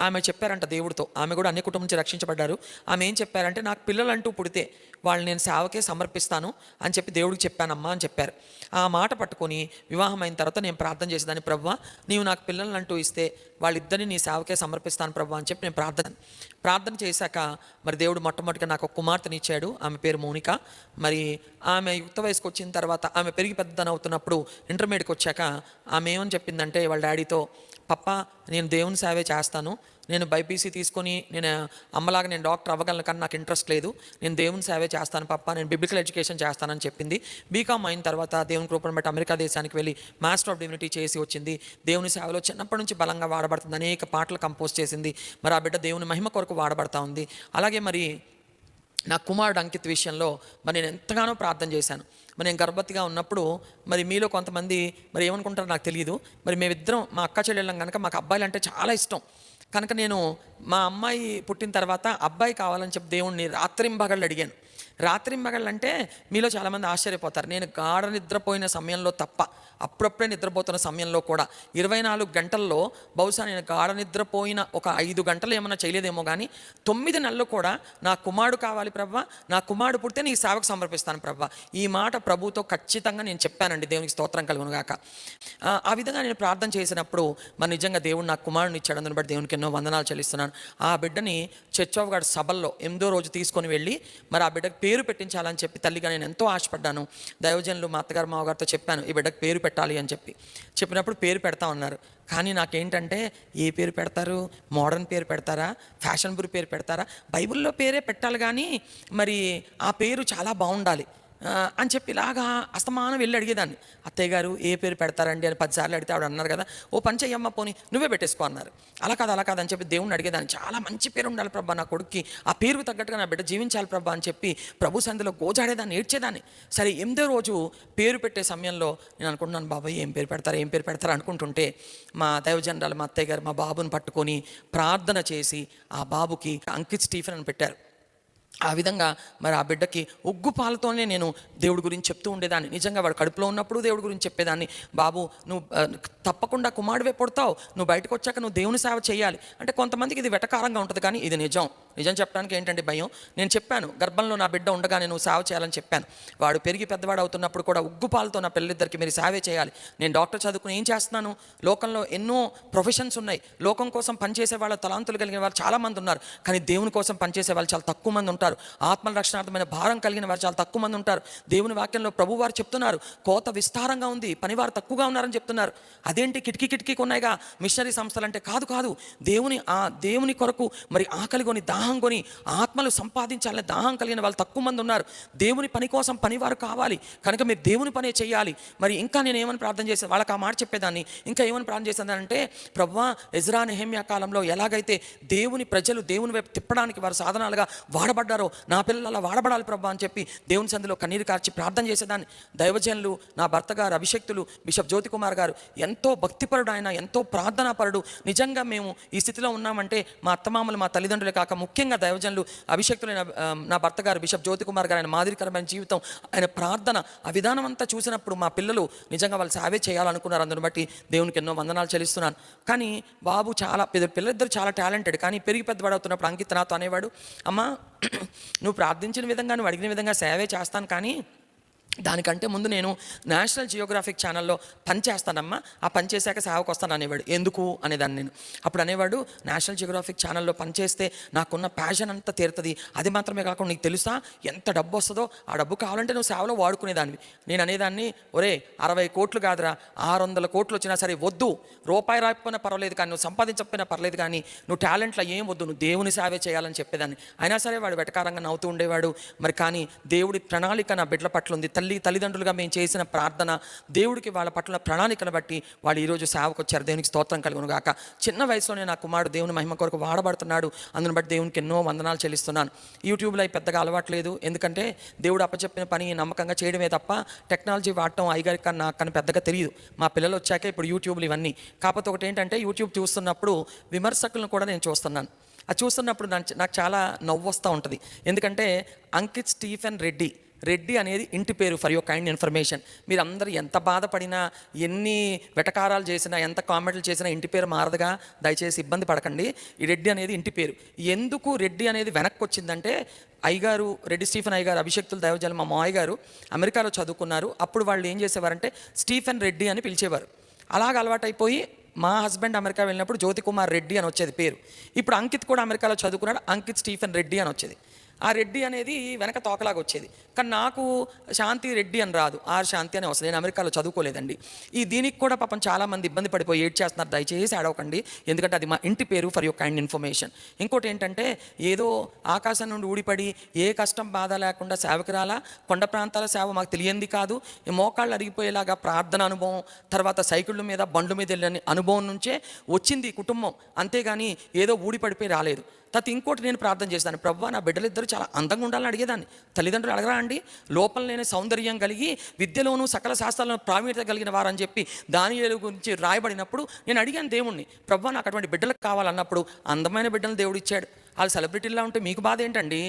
ఆమె చెప్పారంట దేవుడితో, ఆమె కూడా అన్ని కుటుంబం నుంచి రక్షించబడ్డారు. ఆమె ఏం చెప్పారంటే, నాకు పిల్లలంటూ పుడితే వాళ్ళు నేను సేవకే సమర్పిస్తాను అని చెప్పి దేవుడికి చెప్పానమ్మా అని చెప్పారు. ఆ మాట పట్టుకొని వివాహం అయిన తర్వాత నేను ప్రార్థన చేసేదాన్ని, ప్రభువా నీవు నాకు పిల్లలంటూ ఇస్తే వాళ్ళిద్దరిని నీ సేవకే సమర్పిస్తాను ప్రభువా అని చెప్పి నేను ప్రార్థన చేశాక మరి దేవుడు మొట్టమొదటిగా నాకు ఒక కుమార్తెనిచ్చాడు. ఆమె పేరు మోనిక. మరి ఆమె యుక్త వయసుకు వచ్చిన తర్వాత, ఆమె పెరిగి పెద్దదన అవుతున్నప్పుడు, ఇంటర్మీడియట్కి వచ్చాక ఆమె ఏమని చెప్పిందంటే వాళ్ళ డాడీతో, పప్పా నేను దేవుని సేవే చేస్తాను, నేను బైపీసీ తీసుకొని నేను అమ్మలాగా నేను డాక్టర్ అవ్వగలను, కానీ నాకు ఇంట్రెస్ట్ లేదు, నేను దేవుని సేవే చేస్తాను పప్పా, నేను బిబ్లికల్ ఎడ్యుకేషన్ చేస్తానని చెప్పింది. బీకామ్ అయిన తర్వాత దేవుని కృపను బట్టి అమెరికా దేశానికి వెళ్ళి మాస్టర్ ఆఫ్ డివినిటీ చేసి వచ్చింది. దేవుని సేవలో చిన్నప్పటి నుంచి బలంగా వాడబడుతుంది, అనేక పాటలు కంపోజ్ చేసింది. మరి ఆ బిడ్డ దేవుని మహిమ కొరకు వాడబడతా ఉంది. అలాగే మరి నా కుమారుడు అంకిత్ విషయంలో మరి నేను ఎంతగానో ప్రార్థన చేశాను. మరి నేను గర్భవతిగా ఉన్నప్పుడు మరి మీలో కొంతమంది మరి ఏమనుకుంటారో నాకు తెలియదు. మరి మేమిద్దరం మా అక్క చెల్లెళ్ళం కనుక మాకు అబ్బాయిలు అంటే చాలా ఇష్టం. కనుక నేను మా అమ్మాయి పుట్టిన తర్వాత అబ్బాయి కావాలని చెప్పి దేవుణ్ణి రాత్రింబగళ్ళు అడిగాను. రాత్రింబగళ్ళు అంటే మీలో చాలామంది ఆశ్చర్యపోతారు. నేను గాఢ నిద్రపోయిన సమయంలో తప్ప, అప్పుడప్పుడే నిద్రపోతున్న సమయంలో కూడా 24 గంటల్లో బహుశా నేను గాఢ నిద్రపోయిన ఒక 5 గంటలు ఏమన్నా చేయలేదేమో కానీ 9 నెలలు కూడా నా కుమారుడు కావాలి ప్రభువా, నా కుమారుడు పుడితే నీ సేవకు సమర్పిస్తాను ప్రభువా, ఈ మాట ప్రభుతో ఖచ్చితంగా నేను చెప్పానండి. దేవునికి స్తోత్రం కలుగును గాక. ఆ విధంగా నేను ప్రార్థన చేసినప్పుడు మరి నిజంగా దేవుడు నా కుమారుడిని ఇచ్చాడు. అందుని బట్టి దేవునికి ఎన్నో వందనాలు చెల్లిస్తున్నాను. ఆ బిడ్డని చర్చ్ ఆఫ్ గాడ్ సభల్లో 8వ రోజు తీసుకొని వెళ్ళి మరి ఆ బిడ్డకు పేరు పెట్టించాలని చెప్పి తల్లిగా నేను ఎంతో ఆశపడ్డాను. దైవజనులు మా అత్తగారు మామగారితో చెప్పాను, ఈ బిడ్డకు పేరు పెట్టాలి అని చెప్పినప్పుడు పేరు పెడతా ఉన్నారు. కానీ నాకేంటంటే ఏ పేరు పెడతారు? మోడర్న్ పేరు పెడతారా? ఫ్యాషనబుల్ పేరు పెడతారా? బైబిల్లో పేరే పెట్టాలి కానీ మరి ఆ పేరు చాలా బాగుండాలి అని చెప్పి ఇలాగా అస్తమానం వెళ్ళి అడిగేదాన్ని. అత్తయ్య గారు ఏ పేరు పెడతారండి అని 10 సార్లు అడిగితే ఆవిడ అన్నారు కదా, ఓ పని చెయ్యమ్మ పోని నువ్వే పెట్టేసుకో అన్నారు. అలా కాదు అని చెప్పి దేవుణ్ణి అడిగేదాన్ని. చాలా మంచి పేరు ఉండాలి ప్రభా నా కొడుక్కి, ఆ పేరుకు తగ్గట్టుగా నా బిడ్డ జీవించాలి ప్రభా అని చెప్పి ప్రభు సంధిలో గోజాడేదాన్ని, ఏడ్చేదాన్ని. సరే 8వ రోజు పేరు పెట్టే సమయంలో నేను అనుకుంటున్నాను, బాబాయ్ ఏం పేరు పెడతారు అనుకుంటుంటే మా దైవజనరాలు మా అత్తయ్య గారు మా బాబుని పట్టుకొని ప్రార్థన చేసి ఆ బాబుకి అంకిత్ స్టీఫెన్ అని పెట్టారు. ఆ విధంగా మరి ఆ బిడ్డకి ఉగ్గు పాలతోనే నేను దేవుడి గురించి చెప్తూ ఉండేదాన్ని. నిజంగా వాడు కడుపులో ఉన్నప్పుడు దేవుడి గురించి చెప్పేదాన్ని. బాబు నువ్వు తప్పకుండా కుమారుడివే పుడతావు, నువ్వు బయటకు వచ్చాక నువ్వు దేవుని సేవ చేయాలి అంటే కొంతమందికి ఇది వెటకారంగా ఉంటుంది, కానీ ఇది నిజం చెప్పడానికి ఏంటంటే భయం. నేను చెప్పాను, గర్భంలో నా బిడ్డ ఉండగానే నువ్వు సేవ చేయాలని చెప్పాను. వాడు పెరిగి పెద్దవాడు అవుతున్నప్పుడు కూడా ఉగ్గు పాలతో నా పిల్లలిద్దరికి మీరు సేవే చేయాలి. నేను డాక్టర్ చదువుకుని ఏం చేస్తున్నాను? లోకంలో ఎన్నో ప్రొఫెషన్స్ ఉన్నాయి. లోకం కోసం పనిచేసే వాళ్ళ తలాంతులు కలిగిన వాళ్ళు చాలామంది ఉన్నారు, కానీ దేవుని కోసం పనిచేసే వాళ్ళు చాలా తక్కువ మంది ఉంటారు. ఆత్మల రక్షణార్థమైన భారం కలిగిన వారు చాలా తక్కువ మంది ఉంటారు. దేవుని వాక్యంలో ప్రభు వారు చెప్తున్నారు, కోత విస్తారంగా ఉంది, పనివారు తక్కువగా ఉన్నారని చెప్తున్నారు. అదేంటి కిటికీకి ఉన్నాయిగా మిషనరీ సంస్థలు అంటే? కాదు, దేవుని కొరకు మరి ఆకలి కొని దాహం కొని ఆత్మలు సంపాదించాలనే దాహం కలిగిన వాళ్ళు తక్కువ మంది ఉన్నారు. దేవుని పని కోసం పనివారు కావాలి కనుక మీరు దేవుని పనే చేయాలి. మరి ఇంకా నేను ఏమని ప్రార్థన చేశాను, వాళ్ళకి ఆ మాట చెప్పేదాన్ని. ఇంకా ఏమని ప్రార్థన చేశానంటే, ప్రభువా ఎజ్రా నెహెమ్యా కాలంలో ఎలాగైతే దేవుని ప్రజలు దేవుని వైపు తిప్పడానికి వారు సాధనాలుగా వాడబడ్డారో నా పిల్లలు అలా వాడబడాలి ప్రభా అని చెప్పి దేవుని సంధిలో కన్నీరు కార్చి ప్రార్థన చేసేదాన్ని. దైవజనులు నా భర్త గారు అభిషక్తులు బిషప్ జ్యోతి కుమార్ గారు ఎంతో భక్తిపరుడు, ఆయన ఎంతో ప్రార్థనాపరుడు. నిజంగా మేము ఈ స్థితిలో ఉన్నామంటే మా అత్తమామలు మా తల్లిదండ్రులే కాక ముఖ్యంగా దైవజనులు అభిషక్తులైన నా భర్త గారు బిషప్ జ్యోతి కుమార్ గారు, ఆయన మాదిరికరమైన జీవితం, ఆయన ప్రార్థన, ఆ విధానం అంతా చూసినప్పుడు మా పిల్లలు నిజంగా వాళ్ళు సేవే చేయాలనుకున్నారు. అందుని బట్టి దేవునికి ఎన్నో వందనాలు చెల్లిస్తున్నాను. కానీ బాబు పిల్లలిద్దరు చాలా టాలెంటెడ్. కానీ పెరిగి పెద్దవాడు అవుతున్నప్పుడు అంకిత్ నాతో అనేవాడు, అమ్మా నువ్వు ప్రార్థించిన విధంగా నువ్వు అడిగిన విధంగా సేవే చేస్తాను, కానీ దానికంటే ముందు నేను నేషనల్ జియోగ్రాఫిక్ ఛానల్లో పని చేస్తానమ్మా, ఆ పని చేశాక సేవకు వస్తాను అనేవాడు. ఎందుకు అనేదాన్ని నేను. అప్పుడు అనేవాడు, నేషనల్ జియోగ్రాఫిక్ ఛానల్లో పనిచేస్తే నాకున్న ప్యాషన్ అంతా తీరుతుంది, అది మాత్రమే కాకుండా నీకు తెలుసా ఎంత డబ్బు వస్తుందో, ఆ డబ్బు కావాలంటే నువ్వు సేవలో వాడుకునేదానివి. నేను అనేదాన్ని, ఒరే 60 కోట్లు కాదురా 600 కోట్లు వచ్చినా సరే వద్దు, రూపాయి రాకపోయినా పర్వాలేదు, కానీ నువ్వు సంపాదించకపోయినా పర్లేదు, కానీ నువ్వు టాలెంట్లో ఏం వద్దు, నువ్వు దేవుని సేవే చేయాలని చెప్పేదాన్ని. అయినా సరే వాడు వెటకారంగా నవ్వుతూ ఉండేవాడు. మరి కానీ దేవుడి ప్రణాళిక నా బిడ్డల పట్ల ఉంది. తల్లిదండ్రులుగా మేము చేసిన ప్రార్థన దేవుడికి వాళ్ళ పట్ల ప్రణాళికను బట్టి వాళ్ళు ఈరోజు సేవకు వచ్చారు. దేవునికి స్తోత్రం కలుగును గాక. చిన్న వయసులోనే నా కుమారుడు దేవుని మహిమ కొరకు వాడబడుతున్నాడు. అందుని బట్టి దేవునికి ఎన్నో వందనాలు చెల్లిస్తున్నాను. యూట్యూబ్లో పెద్దగా అలవాట్లేదు, ఎందుకంటే దేవుడు అప్పచెప్పిన పని నమ్మకంగా చేయడమే తప్ప టెక్నాలజీ వాడటం అయ్యగారికి కన్నా నాకు పెద్దగా తెలియదు. మా పిల్లలు వచ్చాకే ఇప్పుడు యూట్యూబ్లు ఇవన్నీ. కాకపోతే ఒకటి ఏంటంటే, యూట్యూబ్ చూస్తున్నప్పుడు విమర్శకులను కూడా నేను చూస్తున్నాను. అది చూస్తున్నప్పుడు నాకు చాలా నవ్వు వస్తూ ఉంటుంది. ఎందుకంటే అంకిత్ స్టీఫెన్ రెడ్డి అనేది ఇంటి పేరు. For your kind information. మీరు అందరూ ఎంత బాధపడినా, ఎన్ని వెటకారాలు చేసినా, ఎంత కామెంట్లు చేసినా ఇంటి పేరు మారదుగా, దయచేసి ఇబ్బంది పడకండి. ఈ రెడ్డి అనేది ఇంటి పేరు. ఎందుకు రెడ్డి అనేది వెనక్కి వచ్చిందంటే, అయ్యగారు రెడ్డి స్టీఫెన్ అయ్యగారు అభిషక్తులు దైవజనులు మా మావయ్య గారు అమెరికాలో చదువుకున్నారు. అప్పుడు వాళ్ళు ఏం చేసేవారంటే స్టీఫెన్ రెడ్డి అని పిలిచేవారు. అలాగ అలవాటైపోయి మా హస్బెండ్ అమెరికా వెళ్ళినప్పుడు జ్యోతి కుమార్ రెడ్డి అని వచ్చేది పేరు. ఇప్పుడు అంకిత్ కూడా అమెరికాలో చదువుకున్నాడు, అంకిత్ స్టీఫెన్ రెడ్డి అని వచ్చేది. ఆ రెడ్డి అనేది వెనక తోకలాగా వచ్చేది. కానీ నాకు శాంతి రెడ్డి అని రాదు, ఆర్ శాంతి అని వస్తుంది. నేను అమెరికాలో చదువుకోలేదండి. దీనికి కూడా పాపం చాలామంది ఇబ్బంది పడిపోయి ఏడ్ చేస్తున్నారు. దయచేసి అడవకండి, ఎందుకంటే అది మా ఇంటి పేరు. For your kind information. ఇంకోటి ఏంటంటే, ఏదో ఆకాశం నుండి ఊడిపడి ఏ కష్టం బాధ లేకుండా సేవకి రాలా, కొండ ప్రాంతాల సేవ మాకు తెలియంది కాదు. మోకాళ్ళు అరిగిపోయేలాగా ప్రార్థన అనుభవం, తర్వాత సైకిళ్ళ మీద బండ్ల మీద వెళ్ళని అనుభవం నుంచే వచ్చింది కుటుంబం, అంతేగాని ఏదో ఊడిపడిపోయి రాలేదు. తర్వాత ఇంకోటి నేను ప్రార్థన చేశాను, ప్రభువా నా బిడ్డలిద్దరూ చాలా అందంగా ఉండాలని అడిగేదాన్ని. తల్లిదండ్రులు అడగరా అండి? లోపల లేని సౌందర్యం కలిగి విద్యలోనూ సకల శాస్త్రాలను ప్రావీణ్యత కలిగిన వారని చెప్పి దానియేలు గురించి రాయబడినప్పుడు నేను అడిగాను దేవుణ్ణి, ప్రభువా నాకు అటువంటి బిడ్డలకు కావాలన్నప్పుడు అందమైన బిడ్డలు దేవుడు ఇచ్చాడు. వాళ్ళు సెలబ్రిటీలా ఉంటే మీకు బాధ ఏంటండి?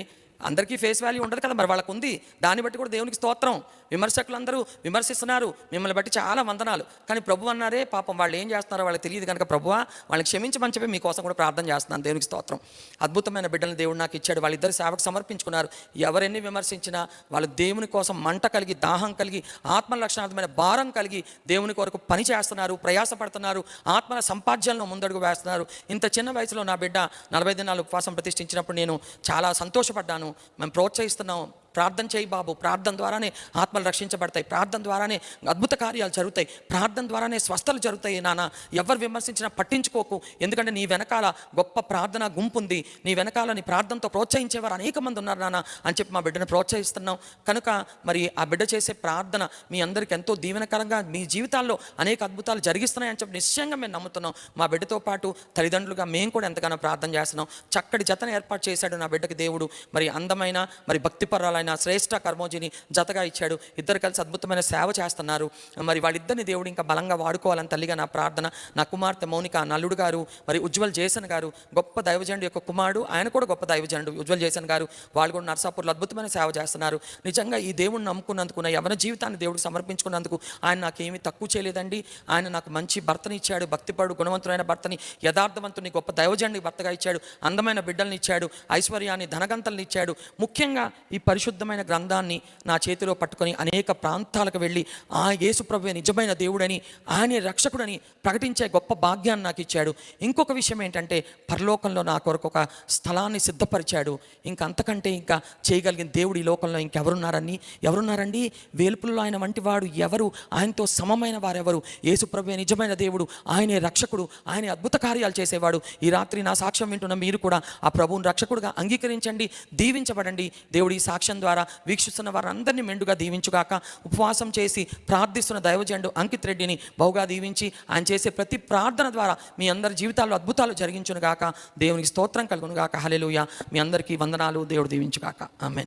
అందరికీ ఫేస్ వాల్యూ ఉండదు కదా, మరి వాళ్ళకు ఉంది. దాన్ని బట్టి కూడా దేవునికి స్తోత్రం. విమర్శకులందరూ విమర్శిస్తున్నారు, మిమ్మల్ని బట్టి చాలా వందనాలు. కానీ ప్రభు అన్నారే, పాపం వాళ్ళు ఏం చేస్తున్నారో వాళ్ళకి తెలియదు కనుక ప్రభువా వాళ్ళకి క్షమించమని చెప్పి మీకోసం కూడా ప్రార్థన చేస్తున్నాను. దేవునికి స్తోత్రం. అద్భుతమైన బిడ్డలను దేవుడు నాకు ఇచ్చాడు. వాళ్ళిద్దరు సేవకు సమర్పించుకున్నారు. ఎవరెన్ని విమర్శించినా వాళ్ళు దేవుని కోసం మంట కలిగి, దాహం కలిగి, ఆత్మ లక్షణార్థమైన భారం కలిగి దేవుని కొరకు పని చేస్తున్నారు, ప్రయాసపడుతున్నారు, ఆత్మల సంపాద్యంలో ముందడుగు వేస్తున్నారు. ఇంత చిన్న వయసులో నా బిడ్డ 40 దినాలు ఉపవాసం ప్రతిష్ఠించినప్పుడు నేను చాలా సంతోషపడ్డాను. మేము ప్రోత్సహిస్తున్నాం, ప్రార్థన చేయి బాబు, ప్రార్థన ద్వారానే ఆత్మలు రక్షించబడతాయి, ప్రార్థన ద్వారానే అద్భుత కార్యాలు జరుగుతాయి, ప్రార్థన ద్వారానే స్వస్థలు జరుగుతాయి. నాన్న ఎవరు విమర్శించినా పట్టించుకోకు, ఎందుకంటే నీ వెనకాల గొప్ప ప్రార్థన గుంపు ఉంది, నీ వెనకాల నీ ప్రార్థనతో ప్రోత్సహించేవారు అనేక మంది ఉన్నారు నాన్న అని చెప్పి మా బిడ్డను ప్రోత్సహిస్తున్నాం. కనుక మరి ఆ బిడ్డ చేసే ప్రార్థన మీ అందరికీ ఎంతో దీవెనకరంగా మీ జీవితాల్లో అనేక అద్భుతాలు జరిగిస్తున్నాయని చెప్పి నిశ్చయంగా మేము నమ్ముతున్నాం. మా బిడ్డతో పాటు తల్లిదండ్రులుగా మేము కూడా ఎంతగానో ప్రార్థన చేస్తున్నాం. చక్కటి జతను ఏర్పాటు చేశాడు నా బిడ్డకి దేవుడు. మరి అందమైన మరి భక్తిపరాలైన శ్రేష్ఠ కర్మోజిని జతగా ఇచ్చాడు. ఇద్దరు కలిసి అద్భుతమైన సేవ చేస్తున్నారు. మరి వాళ్ళిద్దరిని దేవుడు ఇంకా బలంగా వాడుకోవాలని తల్లిగా నా ప్రార్థన. నా కుమార్తె మౌనిక, నల్లుడు గారు, మరి ఉజ్వల్ జేసన్ గారు గొప్ప దైవజనుడు యొక్క కుమారుడు, ఆయన కూడా గొప్ప దైవజనుడు ఉజ్వల్ జేసన్ గారు, వాళ్ళు కూడా నర్సాపూర్లో అద్భుతమైన సేవ చేస్తున్నారు. నిజంగా ఈ దేవుడిని నమ్ముకున్నందుకు, నా యవన జీవితాన్ని దేవుడికి సమర్పించుకున్నందుకు ఆయన నాకేమీ తక్కువ చేయలేదండి. ఆయన నాకు మంచి భర్తని ఇచ్చాడు, భక్తిపడు గుణవంతుడైన భర్తని, యథార్థవంతుని, గొప్ప దైవజనుడికి భర్తగా ఇచ్చాడు, అందమైన బిడ్డల్ని ఇచ్చాడు, ఐశ్వర్యాన్ని, ధనగంతల్ని ఇచ్చాడు. ముఖ్యంగా ఈ పరిశుద్ధమైన గ్రంథాన్ని నా చేతిలో పట్టుకొని అనేక ప్రాంతాలకు వెళ్ళి ఆ యేసు ప్రభువే నిజమైన దేవుడని, ఆయనే రక్షకుడని ప్రకటించే గొప్ప భాగ్యాన్ని నాకు ఇచ్చాడు. ఇంకొక విషయం ఏంటంటే పరలోకంలో నా కొరకు ఒక స్థలాన్ని సిద్ధపరిచాడు. ఇంకా అంతకంటే ఇంకా చేయగలిగిన దేవుడు ఈ లోకంలో ఎవరున్నారండి? వేల్పుల్లో ఆయన వంటి వాడు ఎవరు? ఆయనతో సమమైన వారెవరు? యేసు ప్రభువే నిజమైన దేవుడు, ఆయనే రక్షకుడు, ఆయనే అద్భుత కార్యాలు చేసేవాడు. ఈ రాత్రి నా సాక్ష్యం వింటున్న మీరు కూడా ఆ ప్రభువుని రక్షకుడుగా అంగీకరించండి, దీవించబడండి. దేవుడు ఈ సాక్ష్యం ద్వారా వీక్షిస్తున్న వారందరినీ మెండుగా దీవించుగాక. ఉపవాసం చేసి ప్రార్థిస్తున్న దైవజనుడు అంకిత్ రెడ్డిని బహుగా దీవించి ఆయన చేసే ప్రతి ప్రార్థన ద్వారా మీ అందరి జీవితాల్లో అద్భుతాలు జరిగించునుగాక. దేవునికి స్తోత్రం కలుగునుగాక. హల్లెలూయా. మీ అందరికీ వందనాలు. దేవుడు దీవించుగాక. ఆమేన్.